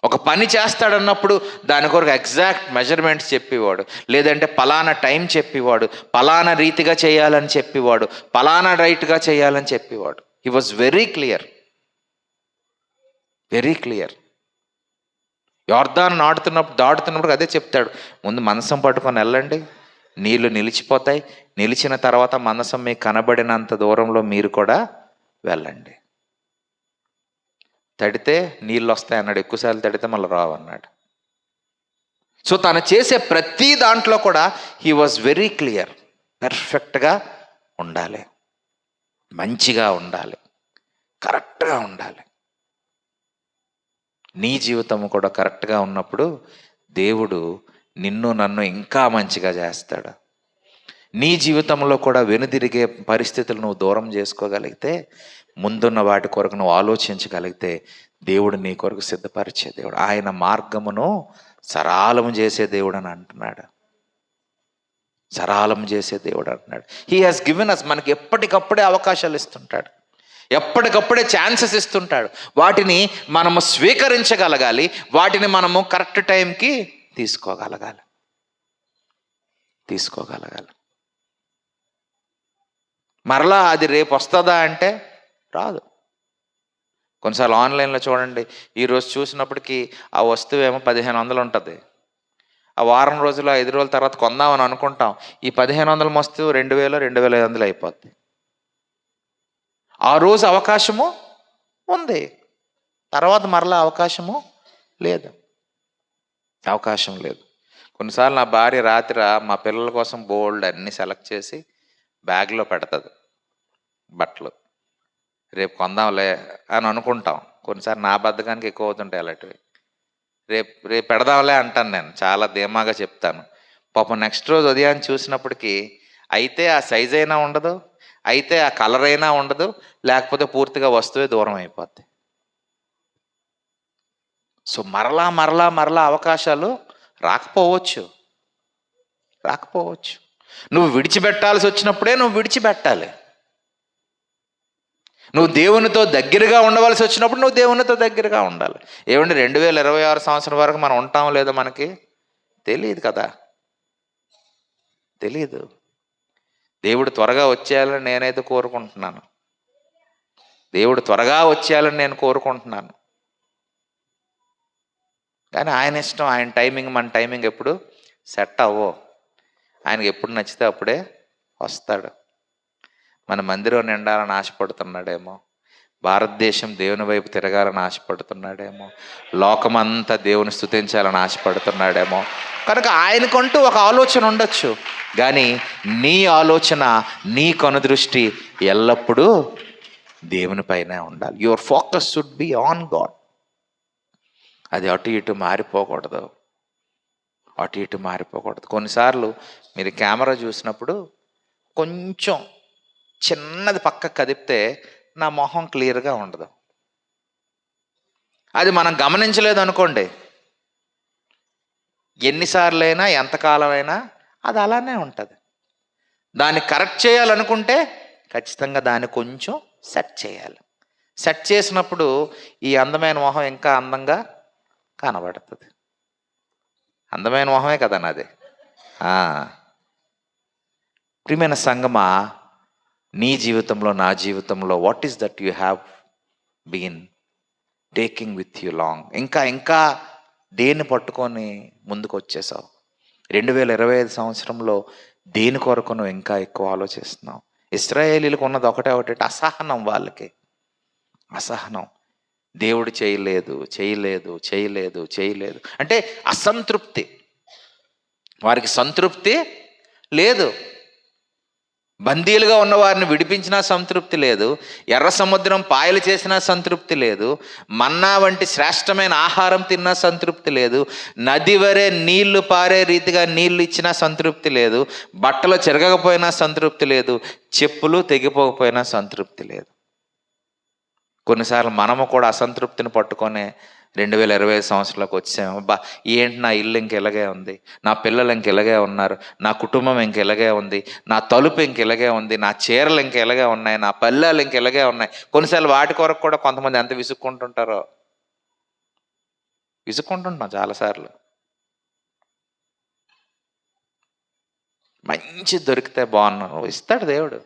ఒక పని చేస్తాడన్నప్పుడు దాని కొరకు ఎగ్జాక్ట్ మెజర్మెంట్స్ చెప్పేవాడు, లేదంటే పలానా టైం చెప్పేవాడు, పలానా రీతిగా చేయాలని చెప్పేవాడు, పలానా రైట్గా చేయాలని చెప్పేవాడు. He was very clear. యోర్దాను దాటుతున్నప్పుడు అదే చెప్తాడు, ముందు మందసం పట్టుకొని వెళ్ళండి, నీళ్లు నిలిచిపోతాయి, నిలిచిన తర్వాత మందసం మీకు కనబడినంత దూరంలో మీరు కూడా వెళ్ళండి. తడితే నీళ్ళు వస్తాయి అన్నాడు, ఎక్కువసార్లు తడితే మళ్ళీ రావు అన్నాడు. సో తను చేసే ప్రతి దాంట్లో కూడా హీ వాజ్ వెరీ క్లియర్. పర్ఫెక్ట్గా ఉండాలి, మంచిగా ఉండాలి, కరెక్ట్గా ఉండాలి. నీ జీవితం కూడా కరెక్ట్గా ఉన్నప్పుడు దేవుడు నిన్ను నన్ను ఇంకా మంచిగా చేస్తాడు. నీ జీవితంలో కూడా వెనుదిరిగే పరిస్థితులు నువ్వు దూరం చేసుకోగలిగితే, ముందున్న వాటి కొరకు నువ్వు ఆలోచించగలిగితే, దేవుడు నీ కొరకు సిద్ధపరిచే దేవుడు. ఆయన మార్గమును సరళము చేసే దేవుడు అని అంటున్నాడు. He has given us. మనకి ఎప్పటికప్పుడే అవకాశాలు ఇస్తుంటాడు, ఎప్పటికప్పుడే ఛాన్సెస్ ఇస్తుంటాడు. వాటిని మనము స్వీకరించగలగాలి, వాటిని మనము కరెక్ట్ టైంకి తీసుకోగలగాలి. మరలా అది రేపు వస్తుందా అంటే రాదు. కొన్నిసార్లు ఆన్లైన్లో చూడండి, ఈరోజు చూసినప్పటికీ ఆ వస్తువు ఏమో 1500 ఉంటుంది. ఆ వారం రోజులు 5 రోజుల తర్వాత కొందామని అనుకుంటాం, ఈ 1500 వస్తువు 2000 2500 అయిపోద్ది. ఆ రోజు అవకాశము ఉంది, తర్వాత మరలా అవకాశం లేదు. కొన్నిసార్లు నా భార్య రాత్రి మా పిల్లల కోసం బోల్డ్ అన్నీ సెలెక్ట్ చేసి బ్యాగ్లో పెడుతుంది బట్టలు. రేపు కొందాంలే అని అనుకుంటాం. కొన్నిసార్లు నా బద్ధకానికి ఎక్కువ అవుతుంటాయి అలాంటివి. రేపు పెడదాంలే అంటాను నేను, చాలా ధీమాగా చెప్తాను. పాపం నెక్స్ట్ రోజు ఉదయాన్ని చూసినప్పటికీ అయితే ఆ సైజ్ అయినా ఉండదు, అయితే ఆ కలర్ అయినా ఉండదు, లేకపోతే పూర్తిగా వస్తువే దూరం అయిపోద్ది. సో మరలా మరలా మరలా అవకాశాలు రాకపోవచ్చు. నువ్వు విడిచిపెట్టాల్సి వచ్చినప్పుడే నువ్వు విడిచిపెట్టాలి. నువ్వు దేవునితో దగ్గరగా ఉండవలసి వచ్చినప్పుడు నువ్వు దేవునితో దగ్గరగా ఉండాలి. ఏమండి 2026 సంవత్సరం వరకు మనం ఉంటామో లేదో మనకి తెలియదు కదా, తెలియదు. దేవుడు త్వరగా వచ్చేయాలని నేనైతే కోరుకుంటున్నాను. దేవుడు త్వరగా వచ్చేయాలని నేను కోరుకుంటున్నాను. కానీ ఆయన ఇష్టం, ఆయన టైమింగ్ మన టైమింగ్ ఎప్పుడు సెట్ అవ్వో. ఆయనకి ఎప్పుడు నచ్చితే అప్పుడే వస్తాడు. మన మందిరం నిండాలని ఆశపడుతున్నాడేమో, భారతదేశం దేవుని వైపు తిరగాలని ఆశపడుతున్నాడేమో, లోకమంతా దేవుని స్తుతించాలని ఆశపడుతున్నాడేమో. కనుక ఆయనకంటూ ఒక ఆలోచన ఉండొచ్చు, కానీ నీ ఆలోచన, నీ కనుదృష్టి ఎల్లప్పుడూ దేవునిపైనే ఉండాలి. Your focus should be on God. అది అటు ఇటు మారిపోకూడదు. కొన్నిసార్లు మీరు కెమెరా చూసినప్పుడు కొంచెం చిన్నది పక్కకు కదిపితే నా మొహం క్లియర్గా ఉండదు. అది మనం గమనించలేదు అనుకోండి, ఎన్నిసార్లైనా ఎంతకాలమైనా అది అలానే ఉంటుంది. దాన్ని కరెక్ట్ చేయాలనుకుంటే ఖచ్చితంగా దాన్ని కొంచెం సెట్ చేయాలి. సెట్ చేసినప్పుడు ఈ అందమైన మొహం ఇంకా అందంగా కనబడుతుంది. అందమైన మొహమే కదా నాది. ప్రియమైన సంగమా, నీ జీవితంలో, నా జీవితంలో what is that you have been taking with you long? ఇంకా దేన్ని పట్టుకొని ముందుకు వచ్చేసావు? 2025 సంవత్సరంలో దేని కొరకు నువ్వు ఇంకా ఎక్కువ ఆలోచిస్తున్నావు? ఇశ్రాయేలీలకు ఉన్నది ఒకటే అసహనం. వాళ్ళకి అసహనం. దేవుడు చేయలేదు అంటే అసంతృప్తి. వారికి సంతృప్తి లేదు. బందీలుగా ఉన్న వారిని విడిపించినా సంతృప్తి లేదు. ఎర్ర సముద్రం పాయలు చేసినా సంతృప్తి లేదు. మన్నా వంటి శ్రేష్టమైన ఆహారం తిన్నా సంతృప్తి లేదు. నది వరే నీళ్లు పారే రీతిగా నీళ్లు ఇచ్చినా సంతృప్తి లేదు. బట్టలు చెరగకపోయినా సంతృప్తి లేదు. చెప్పులు తెగిపోకపోయినా సంతృప్తి లేదు. కొన్నిసార్లు మనము కూడా అసంతృప్తిని పట్టుకొని 2025 సంవత్సరంలోకి వచ్చాము. ఏంటి నా ఇల్లు ఇంక ఇలాగే ఉంది, నా పిల్లలు ఇంక ఇలాగే ఉన్నారు, నా కుటుంబం ఇంక ఇలాగే ఉంది, నా తలుపు ఇంక ఇలాగే ఉంది, నా చీరలు ఇంక ఇలాగే ఉన్నాయి, నా పల్లెలు ఇంక ఇలాగే ఉన్నాయి. కొన్నిసార్లు వాటి కొరకు కూడా కొంతమంది ఎంత విసుక్కుంటుంటారో. విసుక్కుంటుంటాం చాలాసార్లు. మంచి దొరికితే బాగున్నాను, ఇస్తాడు దేవుడు.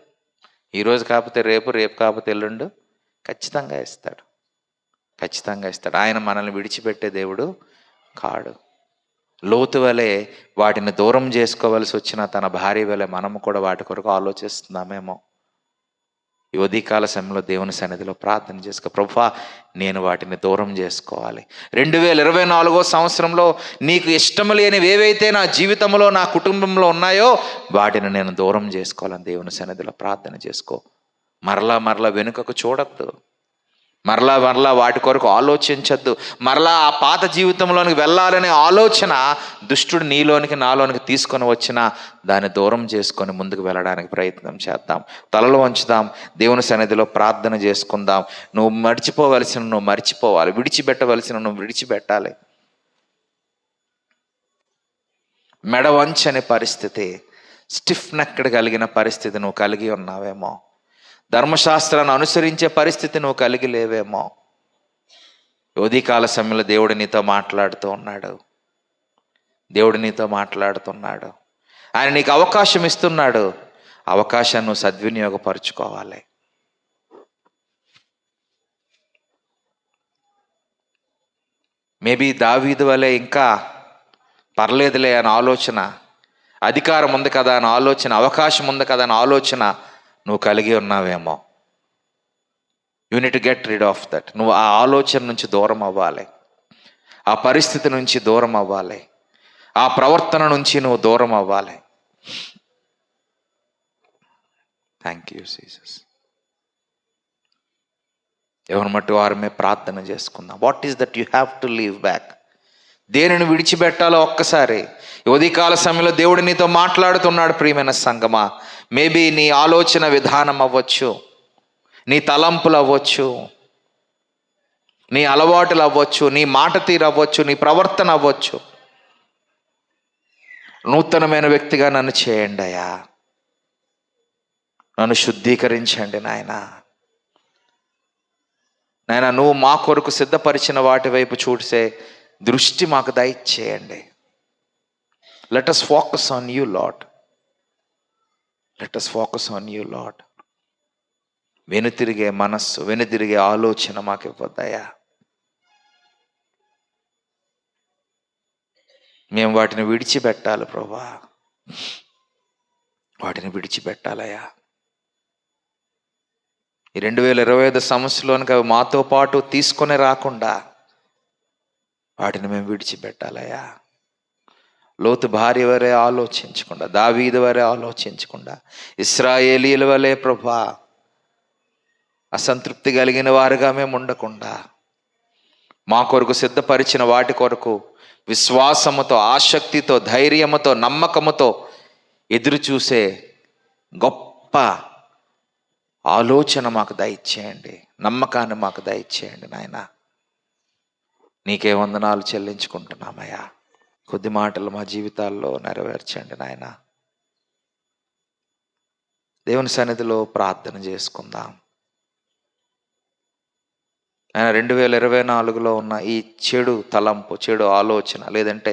ఈరోజు కాకపోతే రేపు, రేపు కాకపోతే ఎల్లుండు ఖచ్చితంగా ఇస్తాడు. ఆయన మనల్ని విడిచిపెట్టే దేవుడు కాడు. లోతు వలె వాటిని దూరం చేసుకోవలసి వచ్చిన తన భార్య వలె మనము కూడా వాటి కొరకు ఆలోచిస్తున్నామేమో. ఈ ఉదయకాల సమయంలో దేవుని సన్నిధిలో ప్రార్థన చేసుకో, ప్రభువా నేను వాటిని దూరం చేసుకోవాలి. 2024 సంవత్సరంలో నీకు ఇష్టం లేనివి ఏవైతే నా జీవితంలో, నా కుటుంబంలో ఉన్నాయో వాటిని నేను దూరం చేసుకోవాలని దేవుని సన్నిధిలో ప్రార్థన చేసుకో. మరలా వెనుకకు చూడద్దు. మరలా వాటి కొరకు ఆలోచించద్దు. మరలా ఆ పాత జీవితంలోనికి వెళ్ళాలనే ఆలోచన దుష్టుడు నీలోనికి, నాలోనికి తీసుకొని వచ్చినా దాన్ని దూరం చేసుకొని ముందుకు వెళ్ళడానికి ప్రయత్నం చేద్దాం. తలలు వంచుదాం, దేవుని సన్నిధిలో ప్రార్థన చేసుకుందాం. నువ్వు మర్చిపోవలసిన నువ్వు మర్చిపోవాలి, విడిచిపెట్టవలసిన నువ్వు విడిచిపెట్టాలి. మెడ వంచని పరిస్థితి, స్టిఫ్ నెక్డ్ కలిగిన పరిస్థితి నువ్వు కలిగి ఉన్నావేమో. ధర్మశాస్త్రాన్ని అనుసరించే పరిస్థితి నువ్వు కలిగి లేవేమో. ఉదయకాల సమయంలో దేవుడు నీతో మాట్లాడుతున్నాడు. ఆయన నీకు అవకాశం ఇస్తున్నాడు. అవకాశాన్ని నువ్వు సద్వినియోగపరుచుకోవాలి. మేబీ దావీదు వలె ఇంకా పర్లేదులే అని ఆలోచన, అధికారం ఉంది కదా అని ఆలోచన, అవకాశం ఉంది కదా అని ఆలోచన నువ్వు కలిగి ఉన్నావేమో. You need to get rid of that. నువ్వు ఆ ఆలోచన నుంచి దూరం అవ్వాలి, ఆ పరిస్థితి నుంచి దూరం అవ్వాలి, ఆ ప్రవర్తన నుంచి నువ్వు దూరం అవ్వాలి. Thank you Jesus. ఎవరి మట్టు వారమే ప్రార్థన చేసుకుందాం. What is that you have to leave back? దేనిని విడిచిపెట్టాలో ఒక్కసారి ఉదయకాల సమయంలో దేవుడు నీతో మాట్లాడుతున్నాడు. ప్రియమైన సంగమా, మేబీ నీ ఆలోచన విధానం అవ్వచ్చు, నీ తలంపులు అవ్వచ్చు, నీ అలవాటులు అవ్వచ్చు, నీ మాట తీరు అవ్వచ్చు, నీ ప్రవర్తన అవ్వచ్చు. నూతనమైన వ్యక్తిగా నన్ను చేయండి అయ్యా, నన్ను శుద్ధీకరించండి నాయన. నాయన, నువ్వు మా కొరకు సిద్ధపరిచిన వాటి వైపు చూసే దృష్టి మాకు దయచేయండి. Let us focus on you, Lord. Let us focus on you, Lord. వెనుతిరిగే మనస్సు, వెనుతిరిగే ఆలోచన మాకు ఇవ్వద్దయ్యా. మేము వాటిని విడిచిపెట్టాలి ప్రభా, వాటిని విడిచిపెట్టాలయ్యా. ఈ 2025 సంవత్సరంలోనికి అవి మాతో పాటు తీసుకొని రాకుండా వాటిని మేము విడిచిపెట్టాలయ్యా. లోతు భార్య వరే ఆలోచించకుండా, దావీదు వరే ఆలోచించకుండా, ఇశ్రాయేలీల వలె ప్రభా అసంతృప్తి కలిగిన వారుగా మేము ఉండకుండా, మా కొరకు సిద్ధపరిచిన వాటి కొరకు విశ్వాసముతో, ఆసక్తితో, ధైర్యముతో, నమ్మకముతో ఎదురు చూసే గొప్ప ఆలోచన మాకు దయచేయండి, నమ్మకాన్ని మాకు దయచేయండి నాయన. నీకే వందనాలు చెల్లించుకుంటున్నామయ్యా. కొద్ది మాటలు మా జీవితాల్లో నెరవేర్చండి నాయన. దేవుని సన్నిధిలో ప్రార్థన చేసుకుందాం. ఆయన 2024లో ఉన్న ఈ చెడు తలంపు, చెడు ఆలోచన, లేదంటే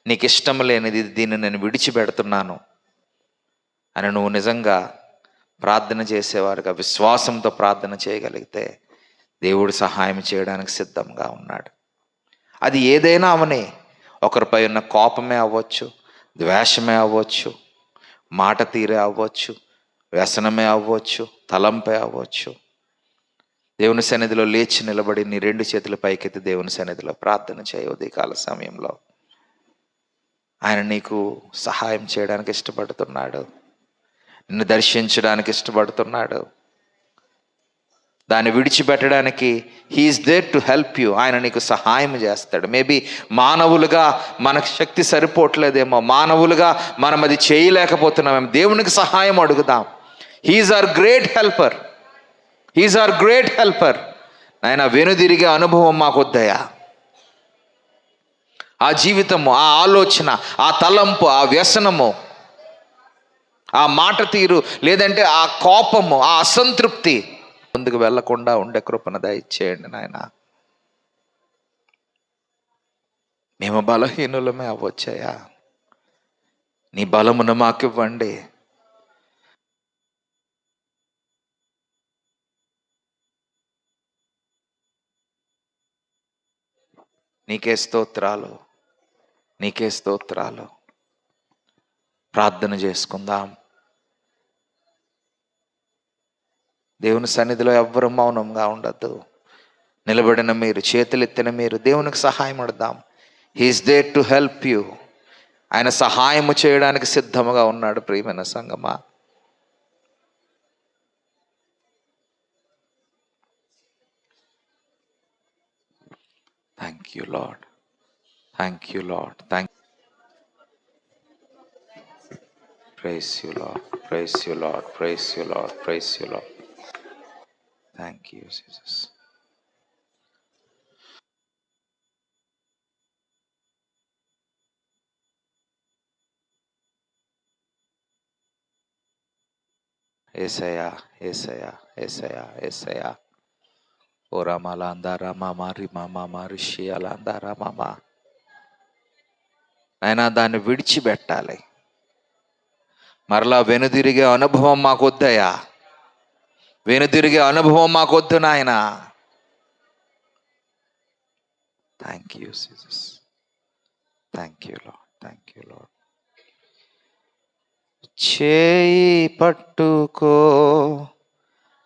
నీకు ఇష్టం లేనిది, దీన్ని నేను విడిచిపెడుతున్నాను అని నువ్వు నిజంగా ప్రార్థన చేసేవారుగా విశ్వాసంతో ప్రార్థన చేయగలిగితే దేవుడు సహాయం చేయడానికి సిద్ధంగా ఉన్నాడు. అది ఏదైనా అవని, ఒకరిపై ఉన్న కోపమే అవ్వచ్చు, ద్వేషమే అవ్వచ్చు, మాట తీరే అవ్వచ్చు, వ్యసనమే అవ్వచ్చు, తలంపే అవ్వచ్చు. దేవుని సన్నిధిలో లేచి నిలబడి నీ 2 చేతుల పైకెత్తి దేవుని సన్నిధిలో ప్రార్థన చేయ. ఉదయకాల సమయంలో ఆయన నీకు సహాయం చేయడానికి ఇష్టపడుతున్నాడు, నిన్ను దర్శించడానికి ఇష్టపడుతున్నాడు. దాన్ని విడిచిపెట్టడానికి he's there to help you. ఆయన నీకు సహాయం చేస్తాడు. మేబీ మానవులుగా మనకు శక్తి సరిపోవట్లేదేమో, మానవులుగా మనం అది చేయలేకపోతున్నామేమో. దేవునికి సహాయం అడుగుదాం. He is our great helper, he is our great helper. ఆయన వెనుదిరిగే అనుభవం మాకు వద్దయా. ఆ జీవితము, ఆ ఆలోచన, ఆ తలంపు, ఆ వ్యసనము, ఆ మాట తీరు, లేదంటే ఆ కోపము, ఆ అసంతృప్తి ముందుకు వెళ్లకుండా ఉండే కృపను దయచేయండి నాయన. మేము బలహీనులమే అవ్వచ్చాయా, నీ బలమును మాకివ్వండి. నీకే స్తోత్రాలు, నీకే స్తోత్రాలు. ప్రార్థన చేసుకుందాం. దేవుని సన్నిధిలో ఎవ్వరూ మౌనంగా ఉండద్దు. నిలబడిన మీరు, చేతులెత్తిన మీరు దేవునికి సహాయం అడదాం. He's there to help you. ఆయన సహాయము చేయడానికి సిద్ధముగా ఉన్నాడు. ప్రియమైన సంగమా, thank you Lord, thank you Lord, praise you Lord, praise you Lord, praise you Lord, praise you Lord. Thank you Jesus. యేసయ్యా, యేసయ్యా, యేసయ్యా, యేసయ్యా. ఓ రామాలాందా రామా రిమామా రిషి అలాందా రామా. అయినా దాన్ని విడిచిపెట్టాలి. మరలా వెనుదిరిగే అనుభవం మాకు వద్దయా, వెనుదిరిగే అనుభవం మాకు వద్దు నాయన. Thank you Jesus, thank you Lord, thank you lord. చేయి పట్టుకో,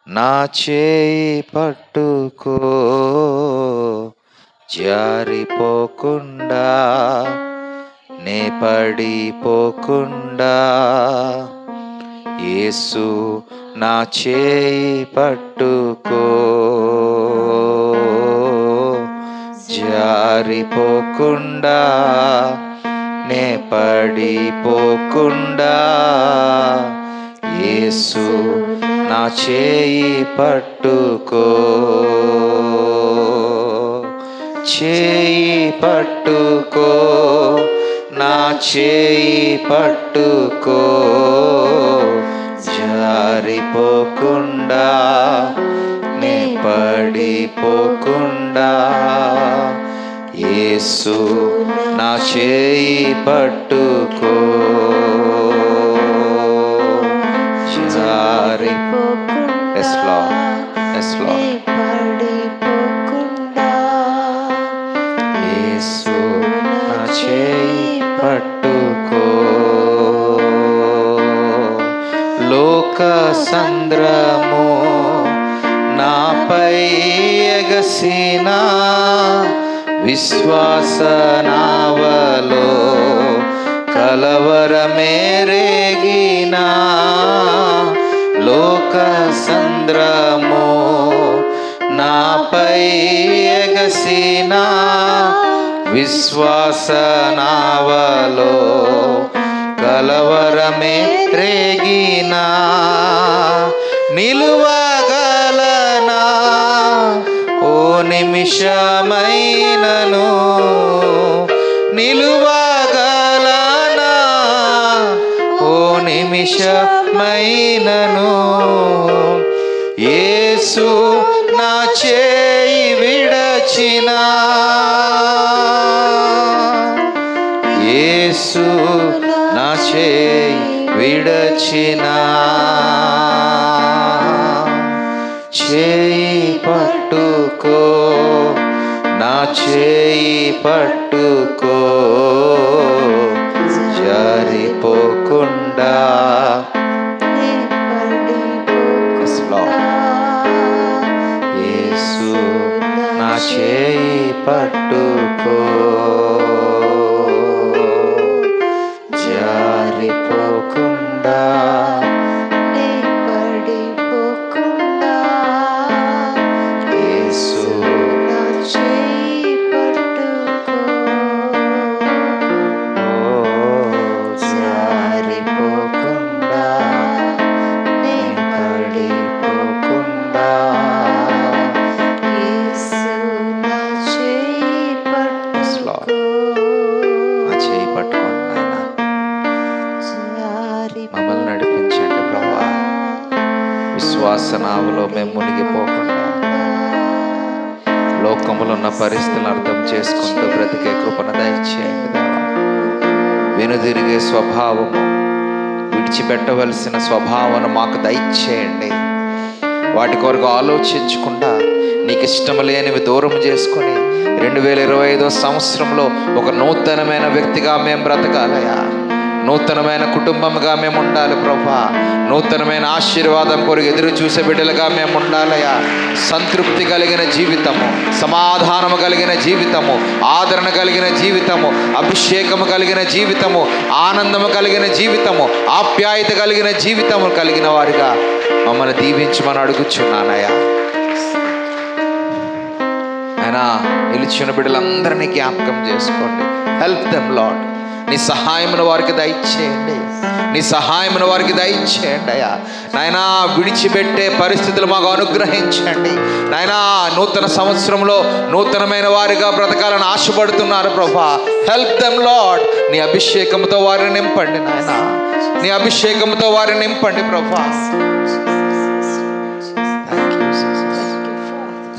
నా చేయి పట్టుకో, జారిపోకుండా నే పడిపోకుండా, యేసు నా చేయి పట్టుకో, జారిపోకుండా నే పడిపోకుండా యేసు నా చేయి పట్టుకో, చేయి పట్టుకో, నా చేయి పట్టుకో, జారిపోకుండా నే పడిపోకుండా యేసు నా చేయి పట్టుకో, Yes, Lord. Yes, Lord. యేసు నా చేయి పట్టుకో, లోక సంద్రము నాపై ఎగసిన విశ్వాస నావలో కలవరమేరేగినా, లోక సంద్రము నాపై ఎగసిన విశ్వాస నావలో కలవరమే రేగినా, నిలువగలనా ఓ నిమిషమైనను, నిలువగలనా ఓ నిమిషమైనను, యేసు నా చేయి విడచినా, యేసు నా చేయి విడచినా, చేయి పట్టుకో, నా చేయి పట్టుకో, జారిపోకుండా యేసు నా చేయి పట్టుకో, జారిపోకుండా యేసు జారిపోకుండా పడిపోకుండా నా చేయి పట్టుకోండి నాయన, మమ్మల్ని నడిపించండి ప్రభువా, విశ్వాస నావలో మేము మునిగిపోకుండా లోకములో ఉన్న పరిస్థితులను అర్థం చేసుకుంటూ బ్రతికే కృపను దయచేయండి దేవా. వెనుదిరిగే స్వభావము, విడిచిపెట్టవలసిన స్వభావము మాకు దయచేయండి. వాటి కొరకు ఆలోచించకుండా నీకు ఇష్టం లేనివి దూరం చేసుకొని 2025 సంవత్సరంలో ఒక నూతనమైన వ్యక్తిగా మేము బ్రతకాలయా, నూతనమైన కుటుంబంగా మేము ఉండాలి ప్రభా, నూతనమైన ఆశీర్వాదం కొరకు ఎదురు చూసే బిడ్డలుగా మేము ఉండాలయా. సంతృప్తి కలిగిన జీవితము, సమాధానము కలిగిన జీవితము, ఆదరణ కలిగిన జీవితము, అభిషేకము కలిగిన జీవితము, ఆనందము కలిగిన జీవితము, ఆప్యాయత కలిగిన జీవితము కలిగిన వారిగా మమ్మల్ని దీవించమని అడుగుచున్నానయ్యా. అయినా నిలిచిన బిడ్డలందరినీ జ్ఞాపకం చేసుకోండి. Help them lord. నీ సహాయమును వారికి దయచేయండి, నీ సహాయమును వారికి దయచేయండి అయ్యా. నాయనా విడిచిపెట్టే పరిస్థితులు మాకు అనుగ్రహించండి నాయనా. నూతన సంవత్సరంలో నూతనమైన వారిగా బ్రతకాలని ఆశపడుతున్నారు ప్రభా. Help them lord. నీ అభిషేకంతో వారిని నింపండి నాయనా, నీ అభిషేకంతో వారిని నింపండి ప్రభా.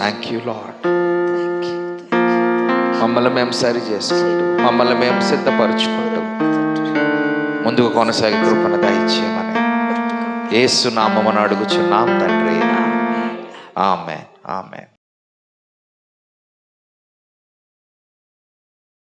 Thank you lord. మమ్మల్ని మేము సరి చేసుకుంటూ, మమ్మల్ని మేము సిద్ధపరచుకుంటూ ముందుకు కొనసాగే కృపను దయచేయమని యేసు నామమున అడుగుచున్నాం తండ్రి. ఆమేన్, ఆమేన్.